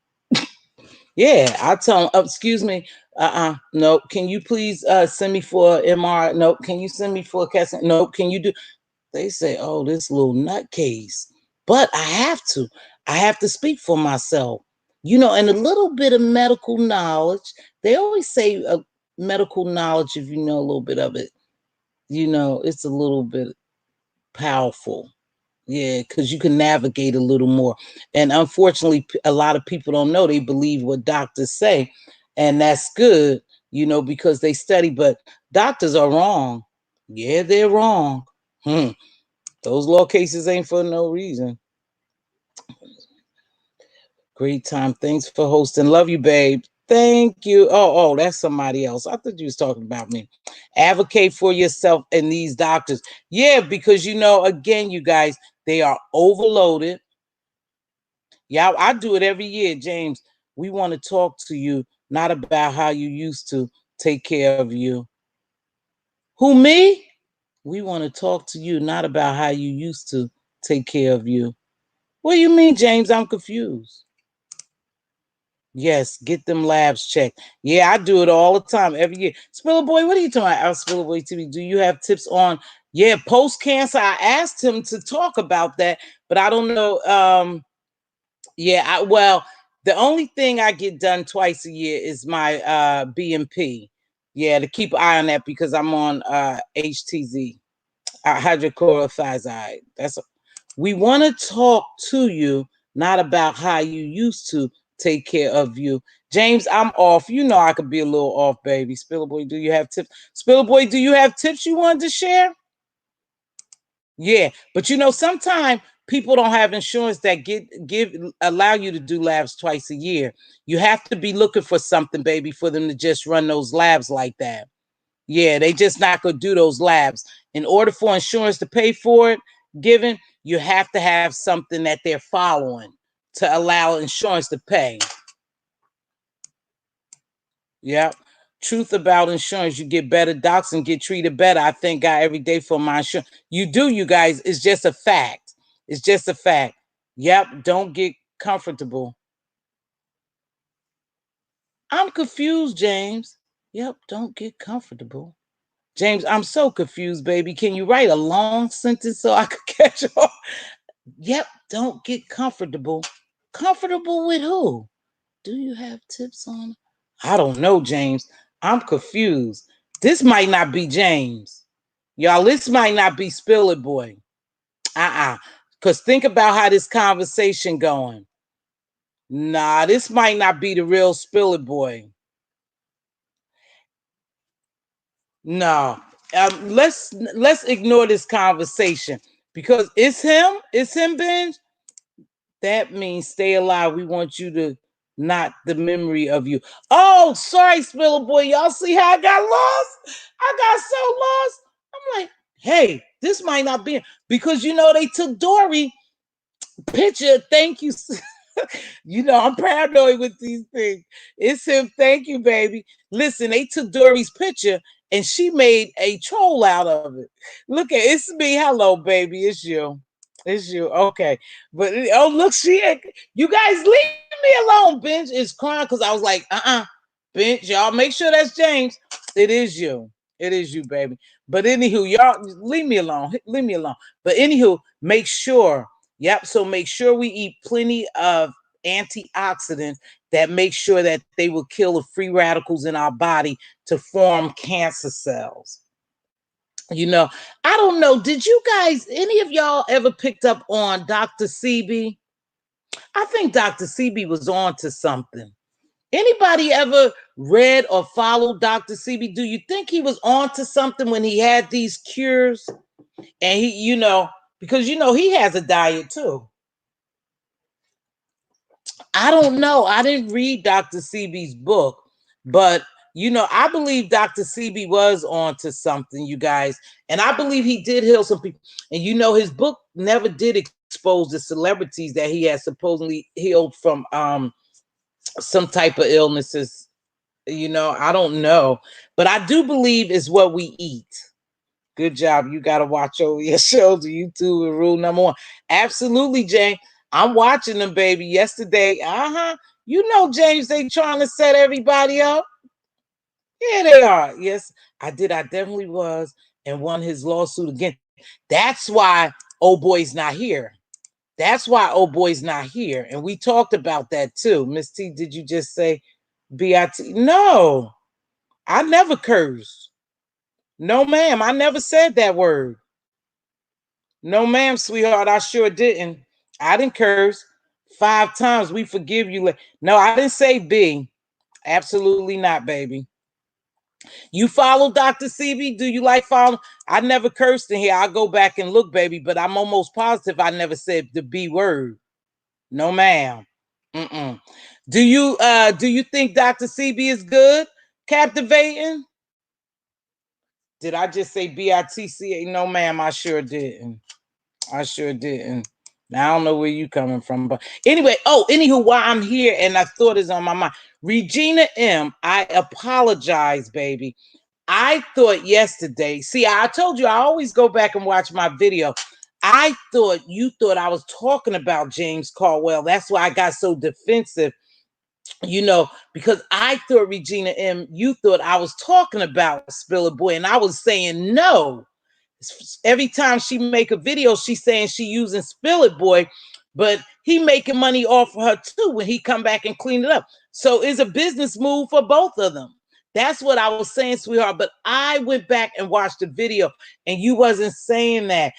Yeah, I tell them, excuse me, no, can you please send me for MR? No, can you send me for a CAT? No, can you do? They say, oh, this little nutcase. But I have to speak for myself, and a little bit of medical knowledge. They always say medical knowledge, if you know a little bit of it, it's a little bit powerful. Yeah, because you can navigate a little more. And unfortunately, a lot of people don't know. They believe what doctors say. And that's good, because they study. But doctors are wrong. Yeah, they're wrong. Those law cases ain't for no reason. Great time. Thanks for hosting. Love you, babe. Thank you. Oh, that's somebody else. I thought you was talking about me. Advocate for yourself and these doctors. Yeah, because again, you guys, they are overloaded. Yeah, I do it every year, James. We want to talk to you, not about how you used to take care of you. Who, me? We want to talk to you, not about how you used to take care of you. What do you mean, James? I'm confused. Yes, get them labs checked. Yeah, I do it all the time, every year. Spiller Boy, what are you talking about? Spiller Boy TV. Do you have tips on? Yeah, post cancer. I asked him to talk about that, but I don't know. Yeah, well, the only thing I get done twice a year is my BMP. Yeah, to keep an eye on that because I'm on HTZ, hydrochlorothiazide. We want to talk to you, not about how you used to take care of you. James, I'm off. I could be a little off, baby. Spiller Boy, do you have tips? Spiller Boy, do you have tips you wanted to share? Yeah, but sometimes people don't have insurance that allow you to do labs twice a year. You have to be looking for something, baby, for them to just run those labs like that. Yeah, they just not gonna do those labs. In order for insurance to pay for it, you have to have something that they're following to allow insurance to pay. Yep. Truth about insurance, you get better docs and get treated better. I thank God every day for my insurance. You do, you guys. It's just a fact. It's just a fact. Yep. Don't get comfortable. I'm confused, James. Yep. Don't get comfortable. James, I'm so confused, baby. Can you write a long sentence so I could catch on? Yep, don't get comfortable. Comfortable with who? Do you have tips on? I don't know, James. I'm confused. This might not be James. Y'all, this might not be Spill It Boy. Because think about how this conversation going. Nah, this might not be the real Spill It Boy. No. Let's ignore this conversation because it's him. It's him, Benj. That means stay alive. We want you to not the memory of you. Oh, sorry, Spiller Boy. Y'all see how I got lost? I got so lost. I'm like, hey, this might not be because you know they took Dory picture. Thank you. You know, I'm paranoid with these things. It's him. Thank you, baby. Listen, they took Dory's picture and she made a troll out of it. Look at it's me. Hello, baby. It's you. It's you. Okay. But oh, look, you guys leave me alone. Benj is crying because I was like, Benj, y'all make sure that's James. It is you. It is you, baby. But anywho, y'all leave me alone. Leave me alone. But anywho, make sure. Yep. So make sure we eat plenty of antioxidants that make sure that they will kill the free radicals in our body to form cancer cells. You know, I don't know. Did you guys, any of y'all ever picked up on Dr. CB? I think Dr. CB was on to something. Anybody ever read or followed Dr. CB? Do you think he was on to something when he had these cures? And he, you know, because you know he has a diet too. I don't know. I didn't read Dr. CB's book, but you know, I believe Dr. CB was on to something, you guys. And I believe he did heal some people. And you know, his book never did expose the celebrities that he had supposedly healed from some type of illnesses. You know, I don't know. But I do believe it's what we eat. Good job. You got to watch over your shoulder. YouTube and rule number one. Absolutely, Jane. I'm watching them, baby. Yesterday, you know, James, they trying to set everybody up. Yeah, they are. Yes, I did. I definitely was, and won his lawsuit again. That's why old boy's not here. That's why old boy's not here. And we talked about that too. Miss T, did you just say B-I-T? No, I never cursed. No, ma'am. I never said that word. No, ma'am, sweetheart. I sure didn't. I didn't curse 5 times. We forgive you. No, I didn't say B. Absolutely not, baby. You follow Dr. CB? Do you like follow? I never cursed in here. I'll go back and look, baby, but I'm almost positive I never said the B word. No, ma'am. Mm-mm. Do you think Dr. CB is good? Captivating? Did I just say B-I-T-C-A? No, ma'am, I sure didn't. I sure didn't. Now, I don't know where you coming from, but anyway, anywho, while I'm here and I thought is on my mind, Regina M, I apologize, baby. I thought yesterday, see, I told you I always go back and watch my video. I thought you thought I was talking about James Caldwell. That's why I got so defensive, you know, because I thought Regina M, you thought I was talking about Spiller Boy, and I was saying no. Every time she make a video, she's saying she using Spill It Boy, but he making money off of her too when he come back and clean it up. So it's a business move for both of them. That's what I was saying, sweetheart. But I went back and watched the video, and you wasn't saying that.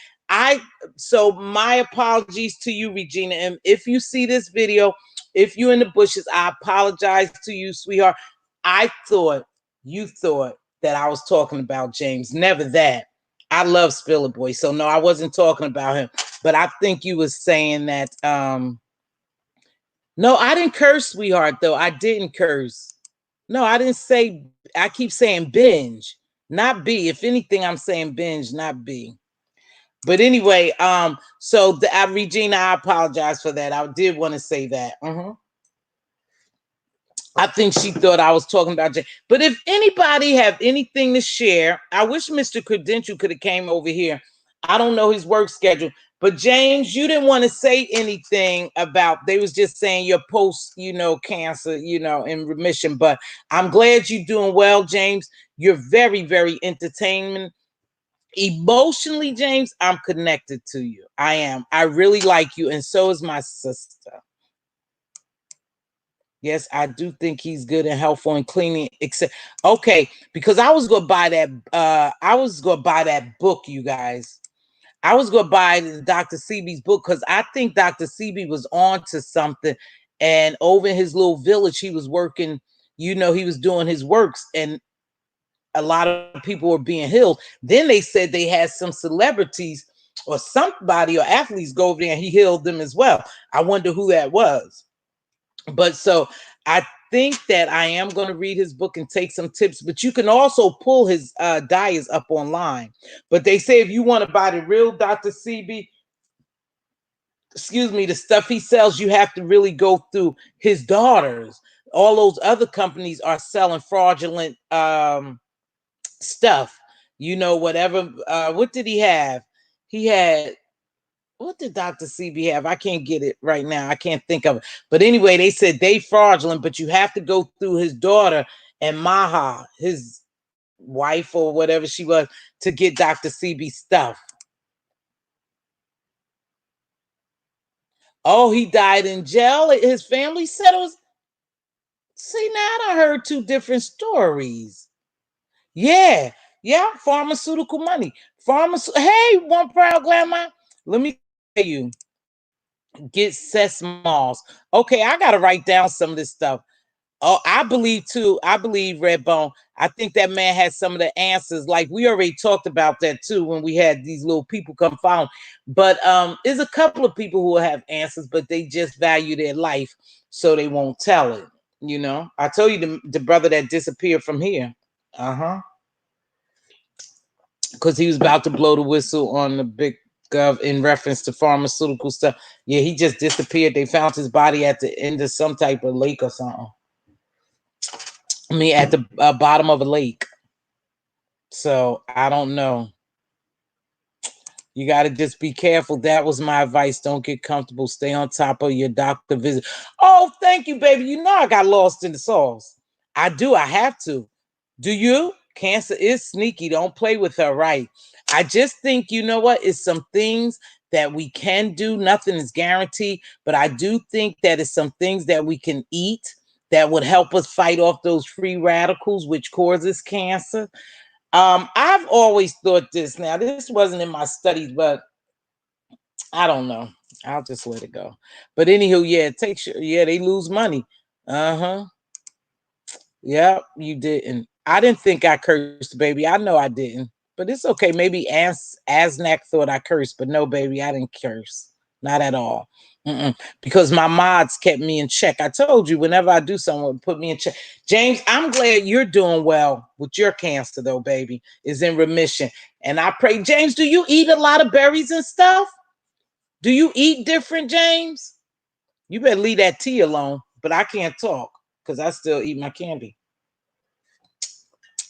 So my apologies to you, Regina. And if you see this video, if you're in the bushes, I apologize to you, sweetheart. I thought you thought that I was talking about James. Never that. I love Spiller Boy. So no, I wasn't talking about him. But I think you was saying that. No, I didn't curse, sweetheart, though. I didn't curse. No, I didn't say. I keep saying binge, not B. If anything, I'm saying binge, not B. But anyway, so Regina, I apologize for that. I did want to say that. I think she thought I was talking about Jay. But if anybody have anything to share, I wish Mr. Credential could have came over here. I don't know his work schedule, But James, you didn't want to say anything about, they was just saying your post, cancer, in remission. But I'm glad you're doing well, James. You're very, very entertaining. Emotionally, James, I'm connected to you. I am. I really like you, and so is my sister. Yes, I do think he's good and helpful and cleaning. Except, okay, because I was gonna buy that. I was gonna buy that book, you guys. I was gonna buy Dr. CB's book because I think Dr. CB was on to something. And over in his little village, he was working. He was doing his works, and a lot of people were being healed. Then they said they had some celebrities or somebody or athletes go over there and he healed them as well. I wonder who that was. But so I think that I am going to read his book and take some tips, but you can also pull his diets up online. But they say if you want to buy the real Dr. CB, excuse me, the stuff he sells, you have to really go through his daughters. All those other companies are selling fraudulent stuff. Whatever. What did he have? He had, what did Dr. CB have? I can't get it right now. I can't think of it. But anyway, they said they fraudulent, but you have to go through his daughter and Maha, his wife or whatever she was, to get Dr. CB stuff. Oh, he died in jail. His family said it was. See, now I heard two different stories. Yeah, yeah, pharmaceutical money. Hey, one proud grandma. Let me tell you. Get sesamos. Okay, I gotta write down some of this stuff. Oh, I believe too. I believe Redbone. I think that man has some of the answers. Like we already talked about that too when we had these little people come follow. But there's a couple of people who have answers, but they just value their life, so they won't tell it. I told you the brother that disappeared from here. Uh-huh. Because he was about to blow the whistle on the big gov in reference to pharmaceutical stuff. Yeah, he just disappeared. They found his body at the end of some type of lake or something. I mean, at the bottom of a lake. So I don't know. You got to just be careful. That was my advice. Don't get comfortable. Stay on top of your doctor visit. Oh, thank you, baby. I got lost in the sauce. I do. I have to. Do you? Cancer is sneaky. Don't play with her, right? I just think, what? It's some things that we can do. Nothing is guaranteed. But I do think that it's some things that we can eat that would help us fight off those free radicals, which causes cancer. I've always thought this. Now, this wasn't in my studies, but I don't know. I'll just let it go. But anywho, yeah, they lose money. Uh-huh. Yep, you didn't. I didn't think I cursed, baby. I know I didn't. But it's okay. Maybe Asnak thought I cursed, but no, baby, I didn't curse. Not at all. Because my mods kept me in check. I told you, whenever I do something, put me in check. James, I'm glad you're doing well with your cancer, though, baby. Is in remission. And I pray, James, do you eat a lot of berries and stuff? Do you eat different, James? You better leave that tea alone. But I can't talk because I still eat my candy.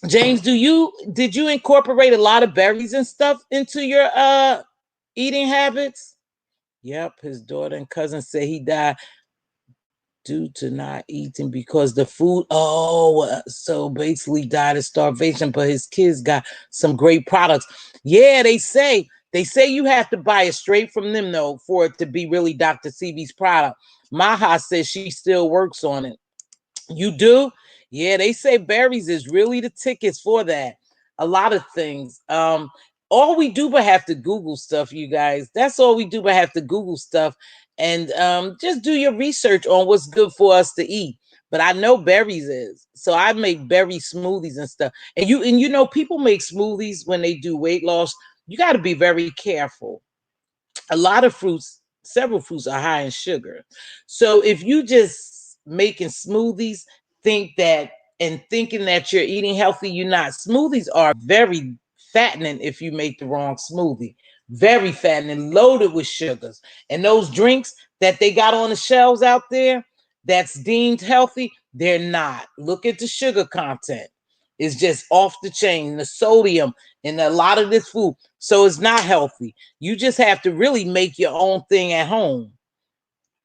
James, did you incorporate a lot of berries and stuff into your eating habits? Yep, his daughter and cousin said he died due to not eating because the food. Oh, so basically died of starvation, but his kids got some great products. Yeah, they say you have to buy it straight from them though for it to be really Dr. CB's product. Maha says she still works on it. You do? Yeah, they say berries is really the tickets for that. A lot of things. All we do but have to Google stuff, you guys. That's all we do but have to Google stuff and just do your research on what's good for us to eat. But I know berries is. So I make berry smoothies and stuff. And people make smoothies when they do weight loss. You got to be very careful. A lot of fruits, several fruits are high in sugar. So if you just making smoothies, thinking that you're eating healthy, you're not. Smoothies are very fattening if you make the wrong smoothie. Very fattening, loaded with sugars. And those drinks that they got on the shelves out there that's deemed healthy, they're not. Look at the sugar content. is just off the chain. The sodium in a lot of this food. So it's not healthy. You just have to really make your own thing at home.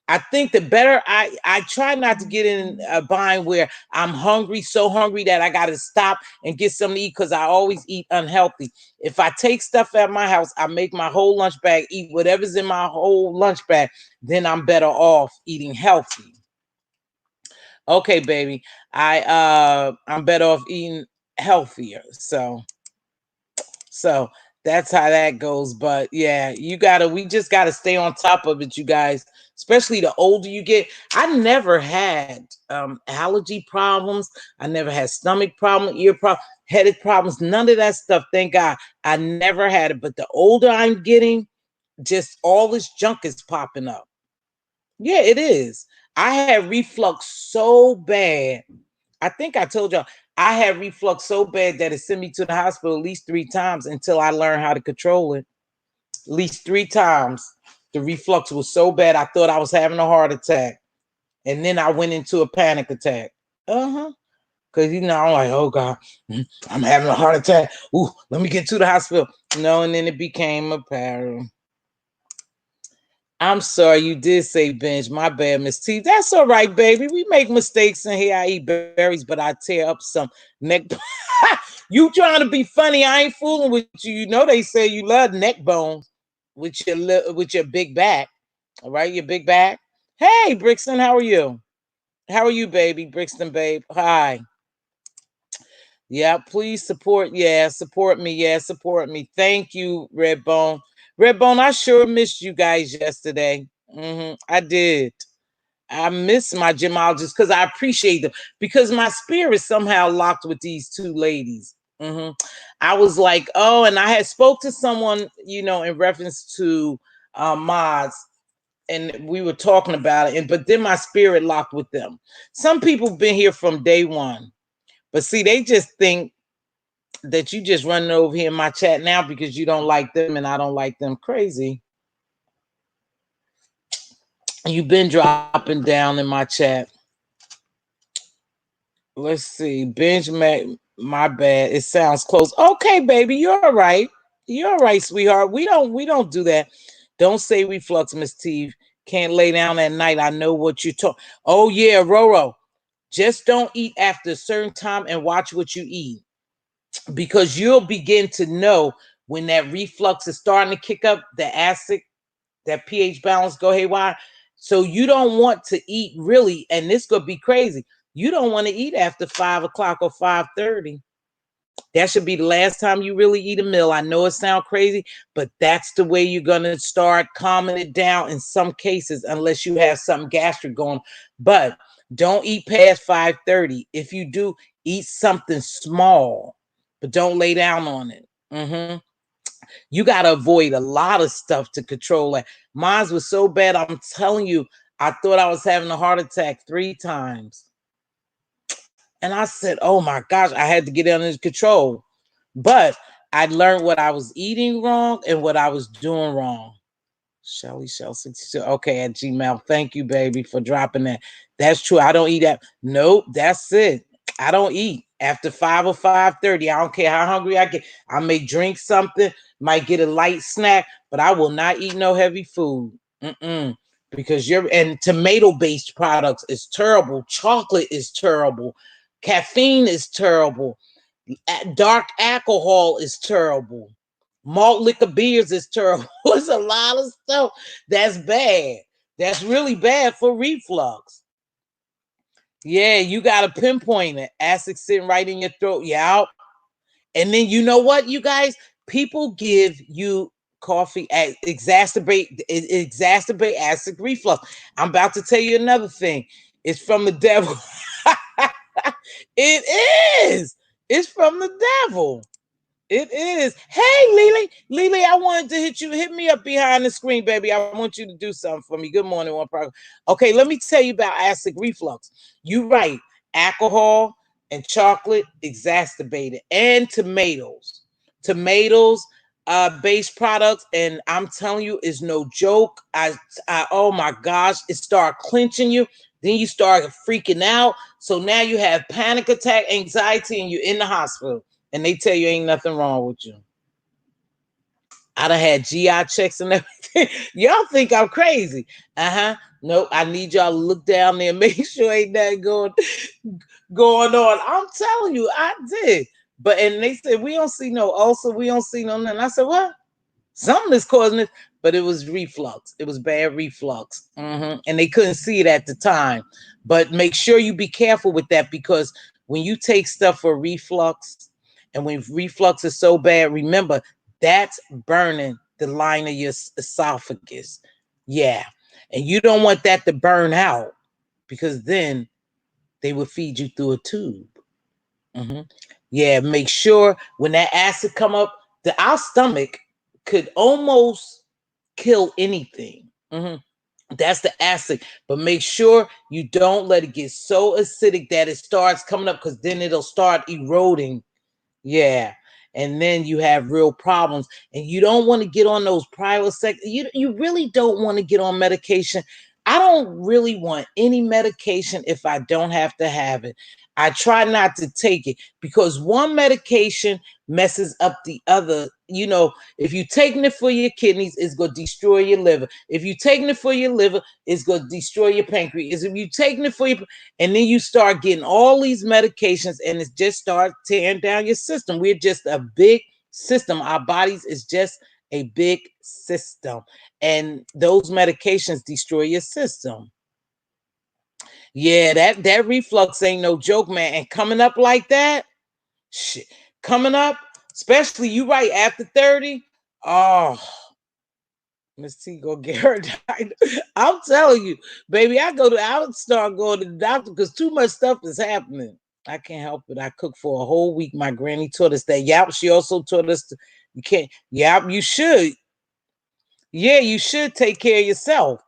I think the better I try not to get in a bind where I'm hungry, so hungry that I got to stop and get something to eat because I always eat unhealthy. If I take stuff out of my house, I make my whole lunch bag, eat whatever's in my whole lunch bag, then I'm better off eating healthy. Okay, baby. I'm better off eating healthier. So that's how that goes. But yeah, we just gotta stay on top of it, you guys. Especially the older you get. I never had allergy problems. I never had stomach problem, ear problem, headache problems, none of that stuff. Thank God. I never had it. But the older I'm getting, just all this junk is popping up. Yeah, it is. I had reflux so bad. I think I told y'all I had reflux so bad that it sent me to the hospital at least 3 times until I learned how to control it. At least 3 times. The reflux was so bad I thought I was having a heart attack. And then I went into a panic attack. Uh-huh. Because I'm like, oh God, I'm having a heart attack. Ooh, let me get to the hospital. No, and then it became a pattern. I'm sorry, you did say binge. My bad, Miss T. That's all right, baby. We make mistakes in here. I eat berries, but I tear up some neck. You trying to be funny? I ain't fooling with you. You know they say you love neck bones with your big back. All right, your big back. Hey, Brixton, how are you? How are you, baby? Brixton, babe. Hi. Yeah, please support. Yeah, support me. Yeah, support me. Thank you, Redbone. Redbone, I sure missed you guys yesterday. I did. I miss my gemologist because I appreciate them because my spirit somehow locked with these 2 ladies. I was like, oh, and I had spoke to someone, in reference to mods, and we were talking about it, but then my spirit locked with them. Some people been here from day one, but see, they just think that you just running over here in my chat now because you don't like them and I don't like them. Crazy. You've been dropping down in my chat. Let's see. Benjamin, my bad. It sounds close. Okay, baby, you're all right. You're all right, sweetheart. We don't do that. Don't say reflux, Miss T. Can't lay down at night. I know what you're talking. Oh yeah, Roro. Just don't eat after a certain time and watch what you eat. Because you'll begin to know when that reflux is starting to kick up, the acid, that pH balance go haywire. So you don't want to eat really, and this could be crazy. You don't want to eat after 5 o'clock or 5:30. That should be the last time you really eat a meal. I know it sounds crazy, but that's the way you're gonna start calming it down in some cases, unless you have something gastric going. But don't eat past 5:30. If you do, eat something small, but don't lay down on it. You got to avoid a lot of stuff to control it. Mine was so bad, I'm telling you, I thought I was having a heart attack 3 times. And I said, oh my gosh, I had to get under control. But I learned what I was eating wrong and what I was doing wrong. Shelly Shell 62. Okay, at Gmail. Thank you, baby, for dropping that. That's true. I don't eat that. Nope, that's it. I don't eat after 5 or 5:30. I don't care how hungry I get. I may drink something, might get a light snack, but I will not eat no heavy food. Because and tomato-based products is terrible. Chocolate is terrible. Caffeine is terrible. Dark alcohol is terrible. Malt liquor beers is terrible. It's a lot of stuff that's bad. That's really bad for reflux. Yeah, you got to pinpoint it. Acid sitting right in your throat. Yeah. And then you know what, you guys? People give you coffee exacerbate acid reflux. I'm about to tell you another thing. It's from the devil. It is. It's from the devil. It is. Hey, Lily. Lily, I wanted to hit me up behind the screen, baby. I want you to do something for me. Good morning, one program. Okay, let me tell you about acid reflux. You right. Alcohol and chocolate exacerbated, and tomatoes. Tomatoes, based products, and I'm telling you, is no joke. I oh my gosh, it start clenching you. Then you start freaking out. So now you have panic attack, anxiety, and you're in the hospital. And they tell you ain't nothing wrong with you. I done had GI checks and everything. Y'all think I'm crazy. Nope. I need y'all to look down there and make sure ain't nothing going on. I'm telling you, I did. But and they said we don't see no ulcer, we don't see no nothing. I said, what? Something is causing it, but it was reflux. It was bad reflux. And they couldn't see it at the time. But make sure you be careful with that, because when you take stuff for reflux, and when reflux is so bad, remember that's burning the line of your esophagus. Yeah. And you don't want that to burn out, because then they will feed you through a tube. Yeah, make sure when that acid come up, our stomach could almost kill anything. That's the acid. But make sure you don't let it get so acidic that it starts coming up, because then it'll start eroding. Yeah. And then you have real problems. And you don't want to get on those Prilosec. You really don't want to get on medication. I don't really want any medication if I don't have to have it. I try not to take it, because one medication messes up the other. You know, if you're taking it for your kidneys, it's going to destroy your liver. If you're taking it for your liver, it's going to destroy your pancreas. If you're taking it for your, and then you start getting all these medications, and it just starts tearing down your system. We're just a big system. Our bodies is just a big system, and those medications destroy your system. Yeah, that reflux ain't no joke, man. And coming up like that, shit, coming up, especially you right after 30. Oh, Miss T go get her died. I'm telling you, baby, I would start going to the doctor because too much stuff is happening. I can't help it. I cooked for a whole week. My granny taught us that. Yep, she also taught us you can't. Yep, you should. Yeah, you should take care of yourself.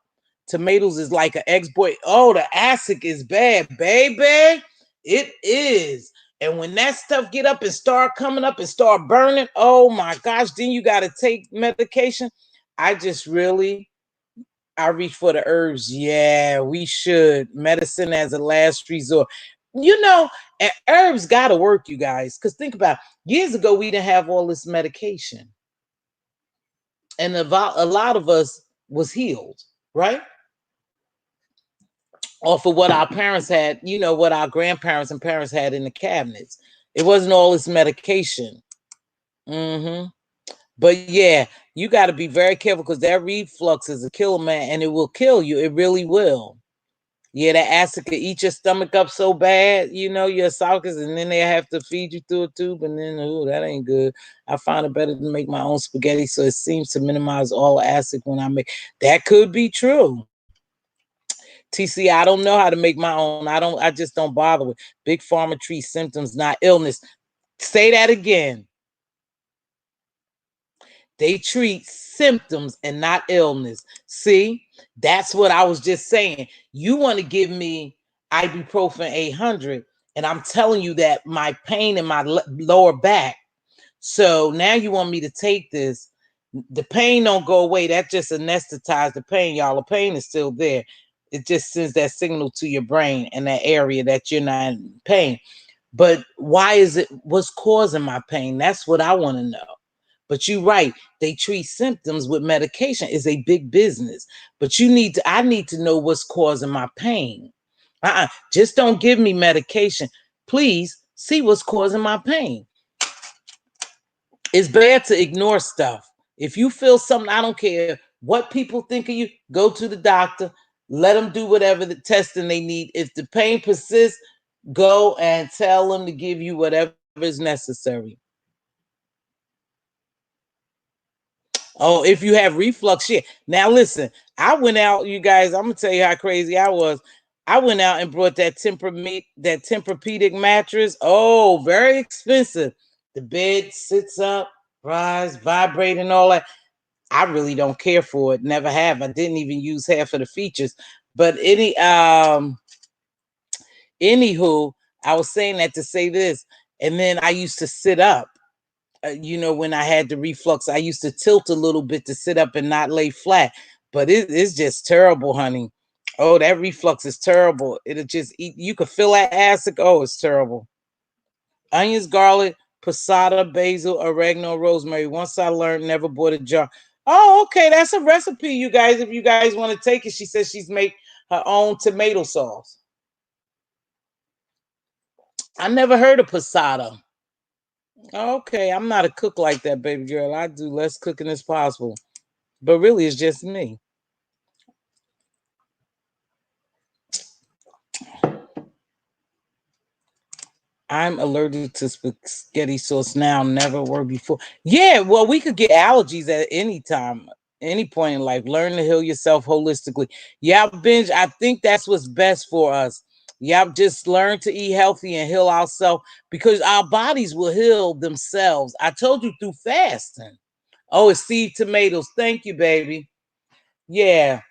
Tomatoes is like an ex-boy. Oh, the acid is bad, baby. It is. And when that stuff get up and start coming up and start burning, oh my gosh, then you got to take medication. I reach for the herbs. Yeah, we should. Medicine as a last resort. You know, and herbs got to work, you guys. Because think about it. Years ago, we didn't have all this medication. And a lot of us was healed, right? Off of what our parents had, you know, what our grandparents and parents had in the cabinets. It wasn't all this medication. But yeah, you got to be very careful, because that reflux is a killer, man, and it will kill you. It really will. Yeah, that acid could eat your stomach up so bad, you know, your esophagus, and then they have to feed you through a tube, and then, oh, that ain't good. I find it better to make my own spaghetti, so it seems to minimize all acid when I make. That could be true. TC, I don't know how to make my own. I just don't bother with big pharma treat symptoms, not illness. Say that again. They treat symptoms and not illness. See, that's what I was just saying. You want to give me ibuprofen 800, and I'm telling you that my pain in my lower back. So now you want me to take this. The pain don't go away. That just anesthetizes the pain, y'all. The pain is still there. It just sends that signal to your brain and that area that you're not in pain. But why is it? What's causing my pain? That's what I want to know. But you're right. They treat symptoms with medication. It's a big business. But I need to know what's causing my pain. Just don't give me medication. Please see what's causing my pain. It's bad to ignore stuff. If you feel something, I don't care what people think of you, go to the doctor, let them do whatever the testing they need. If the pain persists, go and tell them to give you whatever is necessary. Oh, if you have reflux, yeah. Now listen, I went out, you guys. I'm gonna tell you how crazy I was. I went out and brought that Tempur-Pedic mattress. Oh, very expensive. The bed sits up, rise, vibrate, and all that. I really don't care for it. Never have. I didn't even use half of the features. But anywho, I was saying that to say this. And then I used to sit up. You know, when I had the reflux, I used to tilt a little bit to sit up and not lay flat. But it's just terrible, honey. Oh, that reflux is terrible. It'll just eat. You could feel that acid. Oh, it's terrible. Onions, garlic, passata, basil, oregano, rosemary. Once I learned, never bought a jar. Oh, okay. That's a recipe, you guys. If you guys want to take it, she says she's make her own tomato sauce. I never heard of passata. Okay, I'm not a cook like that, baby girl. I do less cooking as possible. But really, it's just me. I'm allergic to spaghetti sauce now, never were before. Yeah, well, we could get allergies at any time, any point in life. Learn to heal yourself holistically. Yeah, binge. I think that's what's best for us. Yep, just learn to eat healthy and heal ourselves because our bodies will heal themselves. I told you through fasting. Oh, it's seed tomatoes. Thank you, baby. Yeah,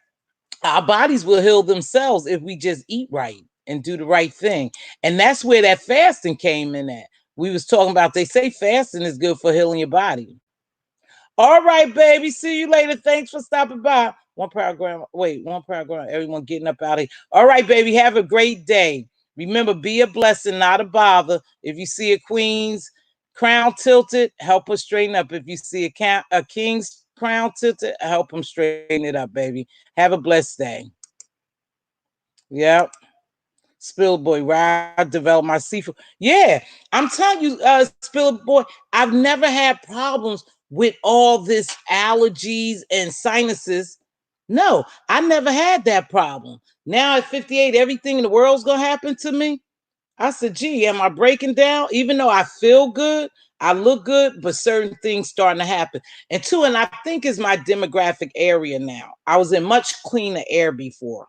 our bodies will heal themselves if we just eat right and do the right thing. And that's where that fasting came in at. We was talking about, they say fasting is good for healing your body. All right, baby. See you later. Thanks for stopping by. One paragraph. Wait, one paragraph. Everyone getting up out of here. All right, baby. Have a great day. Remember, be a blessing, not a bother. If you see a queen's crown tilted, help her straighten up. If you see a king's crown tilted, help him straighten it up, baby. Have a blessed day. Yep. Spill boy, where I developed my seafood. Yeah, I'm telling you, Spill boy, I've never had problems with all this allergies and sinuses. No, I never had that problem. Now at 58, everything in the world's gonna happen to me. I said, gee, am I breaking down? Even though I feel good, I look good, but certain things starting to happen. And two, and I think is my demographic area now. I was in much cleaner air before.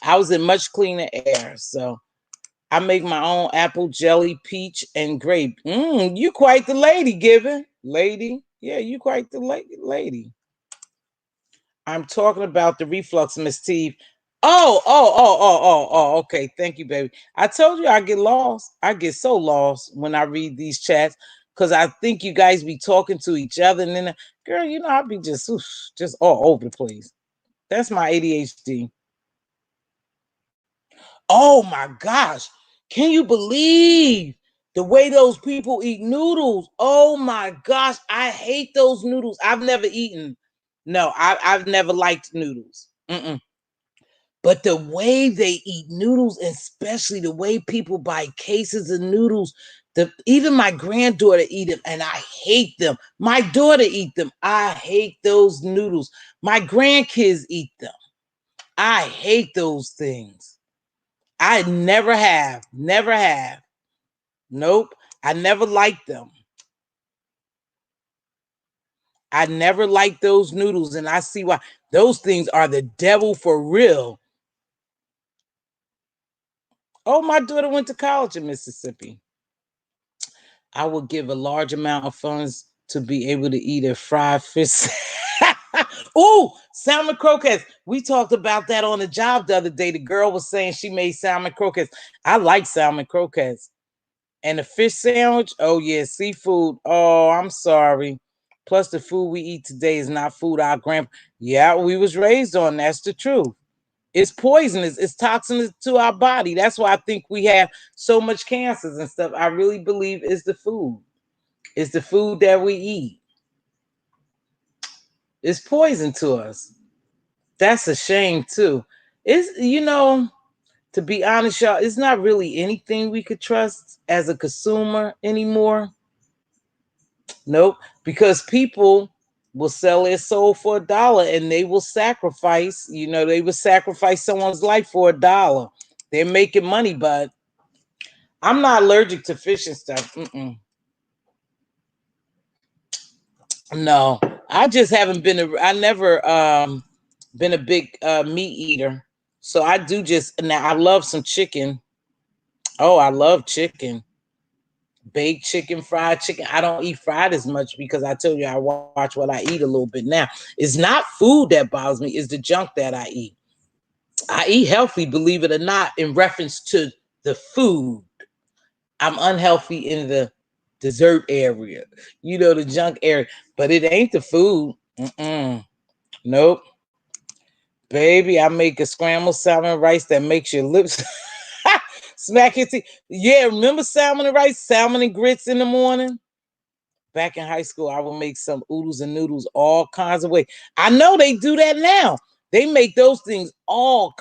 I was in much cleaner air. So I make my own apple jelly, peach, and grape. You quite the lady, Given. Lady. Yeah, you quite the lady. I'm talking about the reflux, Miss Steve. Okay. Thank you, baby. I told you I get lost. I get so lost when I read these chats because I think you guys be talking to each other. And then, girl, you know, I be just all over the place. That's my ADHD. Oh my gosh. Can you believe the way those people eat noodles? Oh my gosh. I hate those noodles. I've never eaten. No, I've never liked noodles. Mm-mm. But the way they eat noodles, especially the way people buy cases of noodles, even my granddaughter eat them, and I hate them. My daughter eat them. I hate those noodles. My grandkids eat them. I hate those things. I never have. Never have. Nope. I never liked them. I never liked those noodles, and I see why. Those things are the devil for real. Oh, my daughter went to college in Mississippi. I would give a large amount of funds to be able to eat a fried fish. Oh, salmon croquettes. We talked about that on the job the other day. The girl was saying she made salmon croquettes. I like salmon croquettes. And the fish sandwich, oh yeah, seafood. Oh, I'm sorry. Plus, the food we eat today is not food our grandpa. Yeah, we was raised on. That's the truth. It's poisonous. It's toxins to our body. That's why I think we have so much cancers and stuff. I really believe it's the food. It's the food that we eat. It's poison to us. That's a shame too. It's to be honest, y'all, it's not really anything we could trust as a consumer anymore. Nope, because people will sell their soul for $1 and they will sacrifice, they will sacrifice someone's life for $1. They're making money, but I'm not allergic to fish and stuff. No, I just haven't I never been a big meat eater. So I do now I love some chicken. Oh, I love chicken. Baked chicken, fried chicken. I don't eat fried as much because I told you I watch what I eat a little bit now. It's not food that bothers me, it's the junk that I eat. I eat healthy, believe it or not, in reference to the food. I'm unhealthy in the dessert area, the junk area, but it ain't the food. Nope. Baby, I make a scrambled salmon rice that makes your lips smack your teeth. Yeah, remember salmon and rice, salmon and grits in the morning? Back in high school, I would make some oodles and noodles all kinds of ways. I know they do that now. They make those things all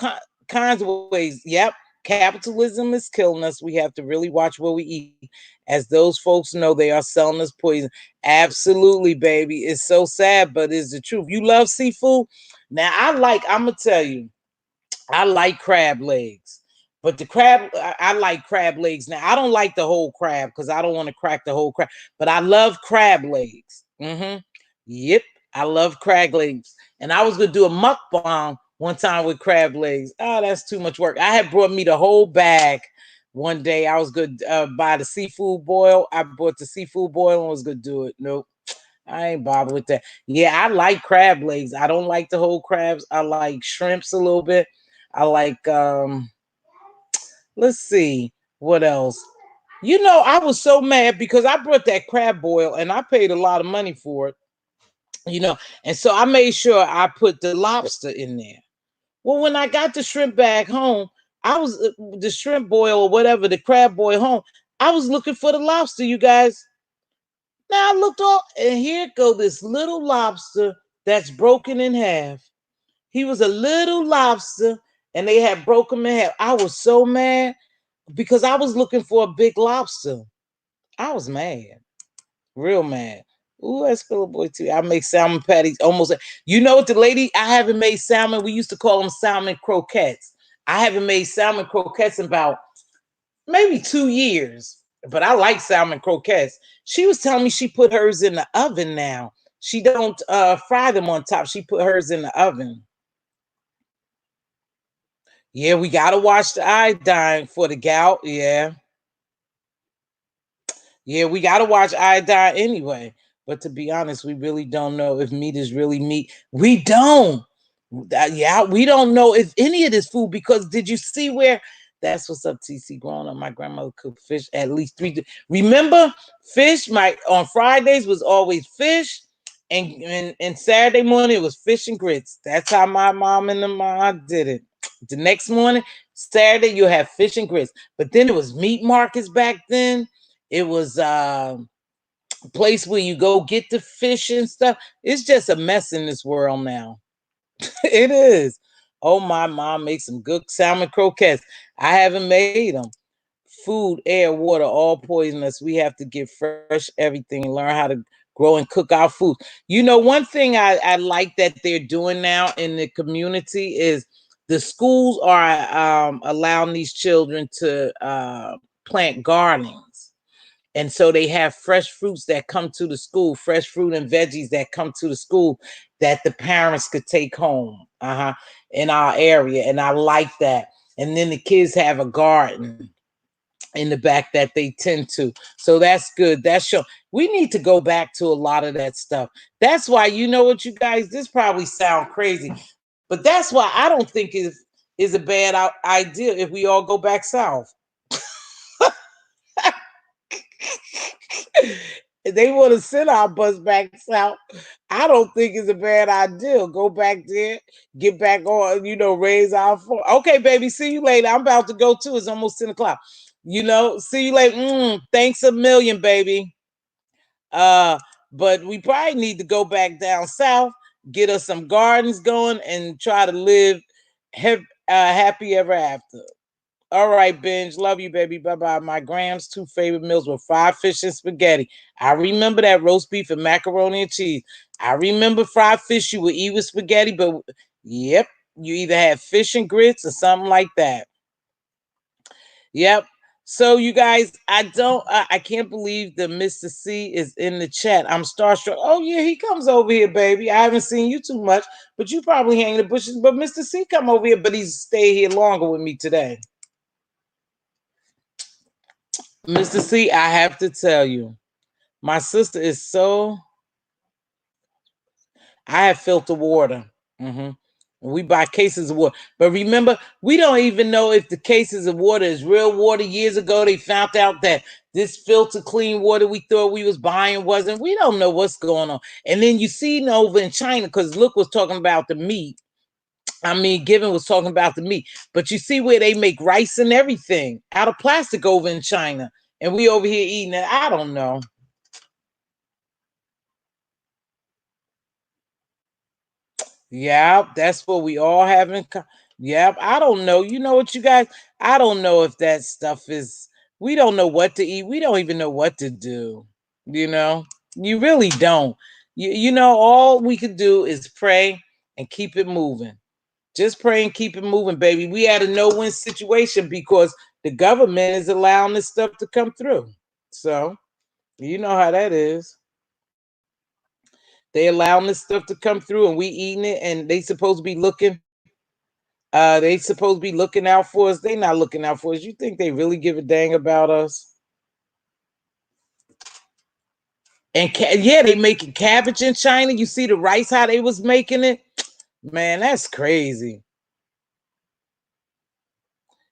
kinds of ways. Yep. Capitalism is killing us. We have to really watch what we eat. As those folks know, they are selling us poison. Absolutely, baby. It's so sad, but it's the truth. You love seafood? Now, I'm going to tell you, I like crab legs. But the crab, I like crab legs. Now, I don't like the whole crab because I don't want to crack the whole crab. But I love crab legs. Yep, I love crab legs. And I was going to do a mukbang one time with crab legs. Oh, that's too much work. I had brought me the whole bag one day. I was going to buy the seafood boil. I bought the seafood boil and was going to do it. Nope. I ain't bothered with that. Yeah, I like crab legs. I don't like the whole crabs. I like shrimps a little bit. I like let's see what else. You know, I was so mad because I brought that crab boil and I paid a lot of money for it, you know, and so I made sure I put the lobster in there. Well, when I got the shrimp back home, I was the shrimp boil or whatever, the crab boil home, I was looking for the lobster, you guys. Now I looked all, and here go this little lobster that's broken in half. He was a little lobster, and they had broken him in half. I was so mad because I was looking for a big lobster. I was mad, real mad. Ooh, that's Philip Boy too. I make salmon patties almost. You know what, the lady, I haven't made salmon. We used to call them salmon croquettes. I haven't made salmon croquettes in about maybe 2 years, but I like salmon croquettes. She was telling me she put hers in the oven now. She don't fry them on top. She put hers in the oven. Yeah, we gotta watch the iodine for the gout. Yeah. Yeah, we gotta watch iodine anyway. But to be honest, we really don't know if meat is really meat. We don't. Yeah, we don't know if any of this food, because did you see where that's what's up, TC? Growing up, my grandmother cooked fish at least three. Remember, fish, my on Fridays was always fish, and Saturday morning it was fish and grits. That's how my mom and the mom did it. The next morning, Saturday, you have fish and grits. But then it was meat markets back then. It was a place where you go get the fish and stuff. It's just a mess in this world now. It is. Oh, my mom makes some good salmon croquettes. I haven't made them. Food, air, water, all poisonous. We have to get fresh everything and learn how to grow and cook our food. You know, one thing I like that they're doing now in the community is the schools are allowing these children to plant gardens. And so they have fresh fruits that come to the school, fresh fruit and veggies that come to the school that the parents could take home in our area. And I like that. And then the kids have a garden in the back that they tend to. So that's good. That's sure. We need to go back to a lot of that stuff. That's why, you know what, you guys, this probably sound crazy, but that's why I don't think is a bad idea if we all go back south. They want to send our bus back south. I don't think it's a bad idea. Go back there, get back on, you know, raise our phone. Okay, baby, see you later. I'm about to go too. It's almost 10 o'clock. You know, see you later. Thanks a million, baby. Uh, but we probably need to go back down south, get us some gardens going, and try to live happy ever after. All right, Binge. Love you, baby. Bye-bye. My Gram's two favorite meals were fried fish and spaghetti. I remember that roast beef and macaroni and cheese. I remember fried fish you would eat with spaghetti, but yep, you either had fish and grits or something like that. Yep. So you guys, I can't believe that Mr. C is in the chat. I'm starstruck. Oh yeah, he comes over here, baby. I haven't seen you too much, but you probably hang the bushes. But Mr. C come over here, but he's stay here longer with me today. Mr. C, I have to tell you, my sister is so. I have filtered water. We buy cases of water. But remember, we don't even know if the cases of water is real water. Years ago, they found out that this filtered clean water we thought we was buying wasn't. We don't know what's going on. And then you see over in China, because Look was talking about the meat. I mean, Given was talking about the meat, but you see where they make rice and everything out of plastic over in China, and we over here eating it. I don't know. Yeah, that's what we all have in. Yep, I don't know. You know what, you guys? I don't know if that stuff is. We don't know what to eat. We don't even know what to do. You know, you really don't. You know, all we could do is pray and keep it moving. Just pray and keep it moving, baby. We had a no-win situation because the government is allowing this stuff to come through. So you know how that is. They allowing this stuff to come through and we eating it, and they supposed to be looking. They supposed to be looking out for us. They not looking out for us. You think they really give a dang about us? And yeah, they making cabbage in China. You see the rice how they was making it, man. That's crazy.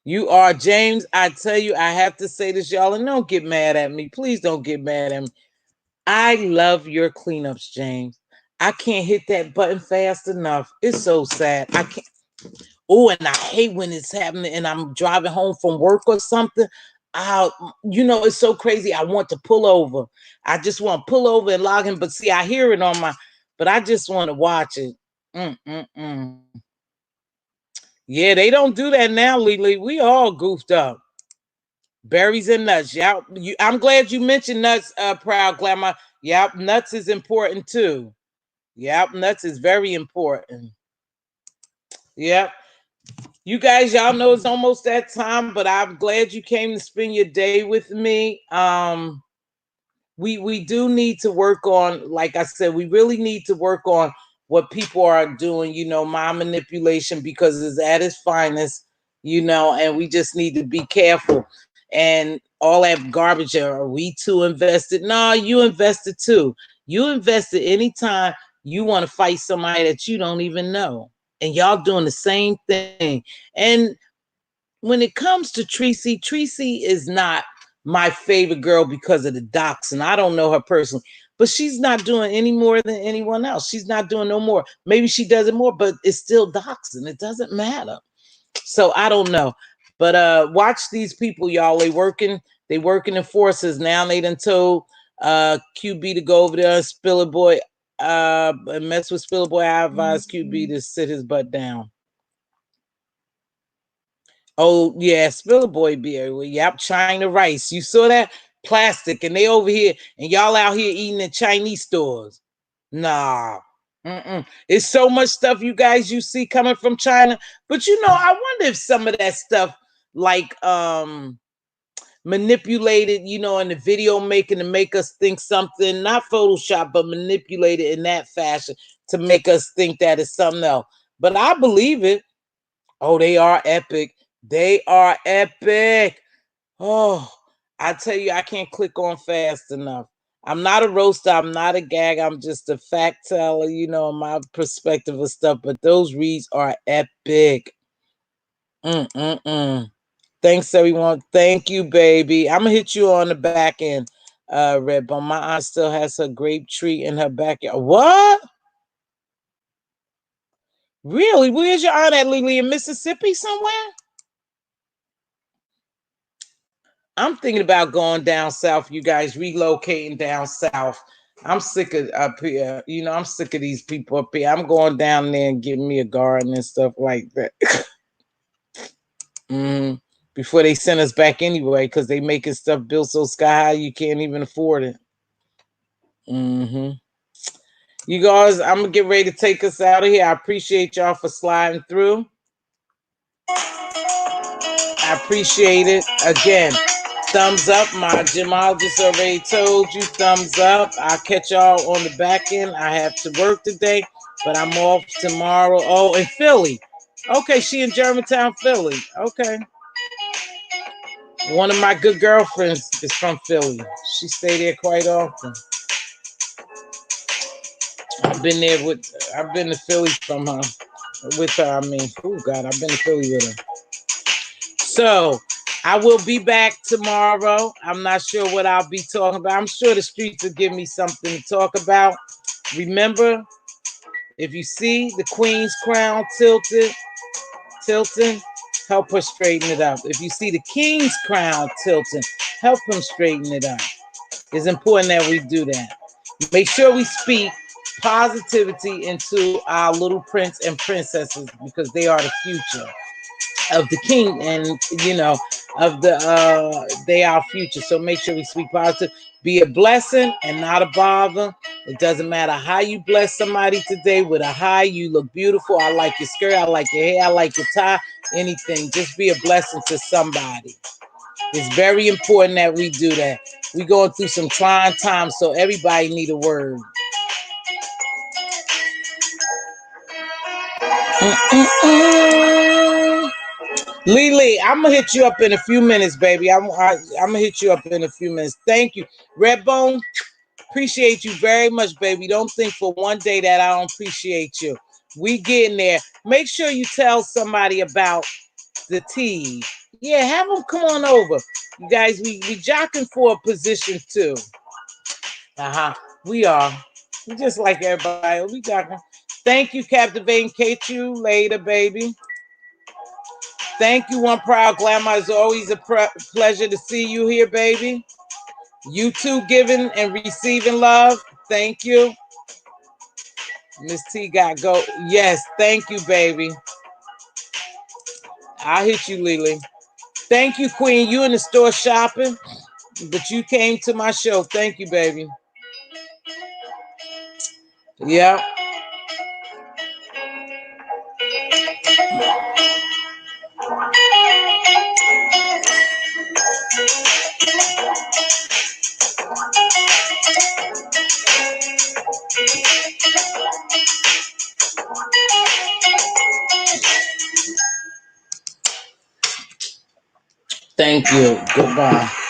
You are, James. I tell you, I have to say this, y'all, and don't get mad at me. Please don't get mad at me. I love your cleanups, James. I can't hit that button fast enough. It's so sad. I can't. Oh, and I hate when it's happening and I'm driving home from work or something. You know, it's so crazy. I want to pull over. I just want to pull over and log in. But see, I hear it on my, but I just want to watch it. Mm-mm-mm. Yeah, they don't do that now, Lily. We all goofed up. Berries and nuts. Yep. I'm glad you mentioned nuts, Proud Glamour. Yep, nuts is important too. Yep, nuts is very important. Yep. You guys, y'all know it's almost that time, but I'm glad you came to spend your day with me. We do need to work on, like I said, we really need to work on what people are doing, you know, mind manipulation, because it's at its finest, you know, and we just need to be careful. And all that garbage, are we too invested? No, you invested too. You invested anytime you want to fight somebody that you don't even know. And y'all doing the same thing. And when it comes to Tracy, Tracy is not my favorite girl because of the doxing. I don't know her personally, but she's not doing any more than anyone else. She's not doing no more. Maybe she does it more, but it's still doxing. It doesn't matter. So I don't know. But watch these people, y'all. They working in forces. Now they done told QB to go over there and Spiller Boy and mess with Spiller Boy. I advise QB to sit his butt down. Oh yeah, Spiller Boy beer. Yep, China rice. You saw that plastic, and they over here, and y'all out here eating in Chinese stores. Nah, it's so much stuff you guys you see coming from China. But you know, I wonder if some of that stuff, like manipulated, you know, in the video making to make us think something, not Photoshop, but manipulated in that fashion to make us think that it's something else. But I believe it. Oh, they are epic. They are epic. Oh, I tell you, I can't click on fast enough. I'm not a roaster. I'm not a gag. I'm just a fact teller, you know, my perspective of stuff. But those reads are epic. Mm-mm-mm. Thanks, everyone. Thank you, baby. I'm going to hit you on the back end, Red Bone. My aunt still has her grape tree in her backyard. What? Really? Where's your aunt at, Lily? In Mississippi somewhere? I'm thinking about going down south, you guys, relocating down south. I'm sick of up here. You know, I'm sick of these people up here. I'm going down there and getting me a garden and stuff like that. Before they send us back anyway, because they making stuff built so sky high you can't even afford it. You guys, I'm gonna get ready to take us out of here. I appreciate y'all for sliding through. I appreciate it. Again, thumbs up. My gemologist already told you, thumbs up. I'll catch y'all on the back end. I have to work today, but I'm off tomorrow. Oh, in Philly. Okay, she in Germantown, Philly. Okay. One of my good girlfriends is from Philly. She stay there quite often. I've been to Philly from her, with her. I mean, oh God, I've been to Philly with her. So I will be back tomorrow. I'm not sure what I'll be talking about. I'm sure the streets will give me something to talk about. Remember, If you see the queen's crown tilting, help her straighten it up. If you see the king's crown tilting, help him straighten it up. It's important that we do that. Make sure we speak positivity into our little prince and princesses because they are the future of the king, and of the they are future. So make sure we speak positive. Be a blessing and not a bother. It doesn't matter how you bless somebody today. With a high, you look beautiful. I like your skirt, I like your hair, I like your tie. Anything, just be a blessing to somebody. It's very important that we do that. We going through some trying times, so everybody need a word. Lily, I'm gonna hit you up in a few minutes, baby. I'm gonna hit you up in a few minutes. Thank you, Redbone. Appreciate you very much, baby. Don't think for one day that I don't appreciate you. We getting there. Make sure you tell somebody about the tea. Yeah, have them come on over. You guys, we jockeying for a position too. We are. We just like everybody. We jockeying. Thank you, Captivating. Catch you later, baby. Thank you, One Proud Glamour. It's always a pleasure to see you here, baby. You too, giving and receiving love. Thank you. Miss T got go. Yes, thank you, baby. I'll hit you, Lily. Thank you, Queen. You in the store shopping, but you came to my show. Thank you, baby. Yeah. Thank you. Goodbye.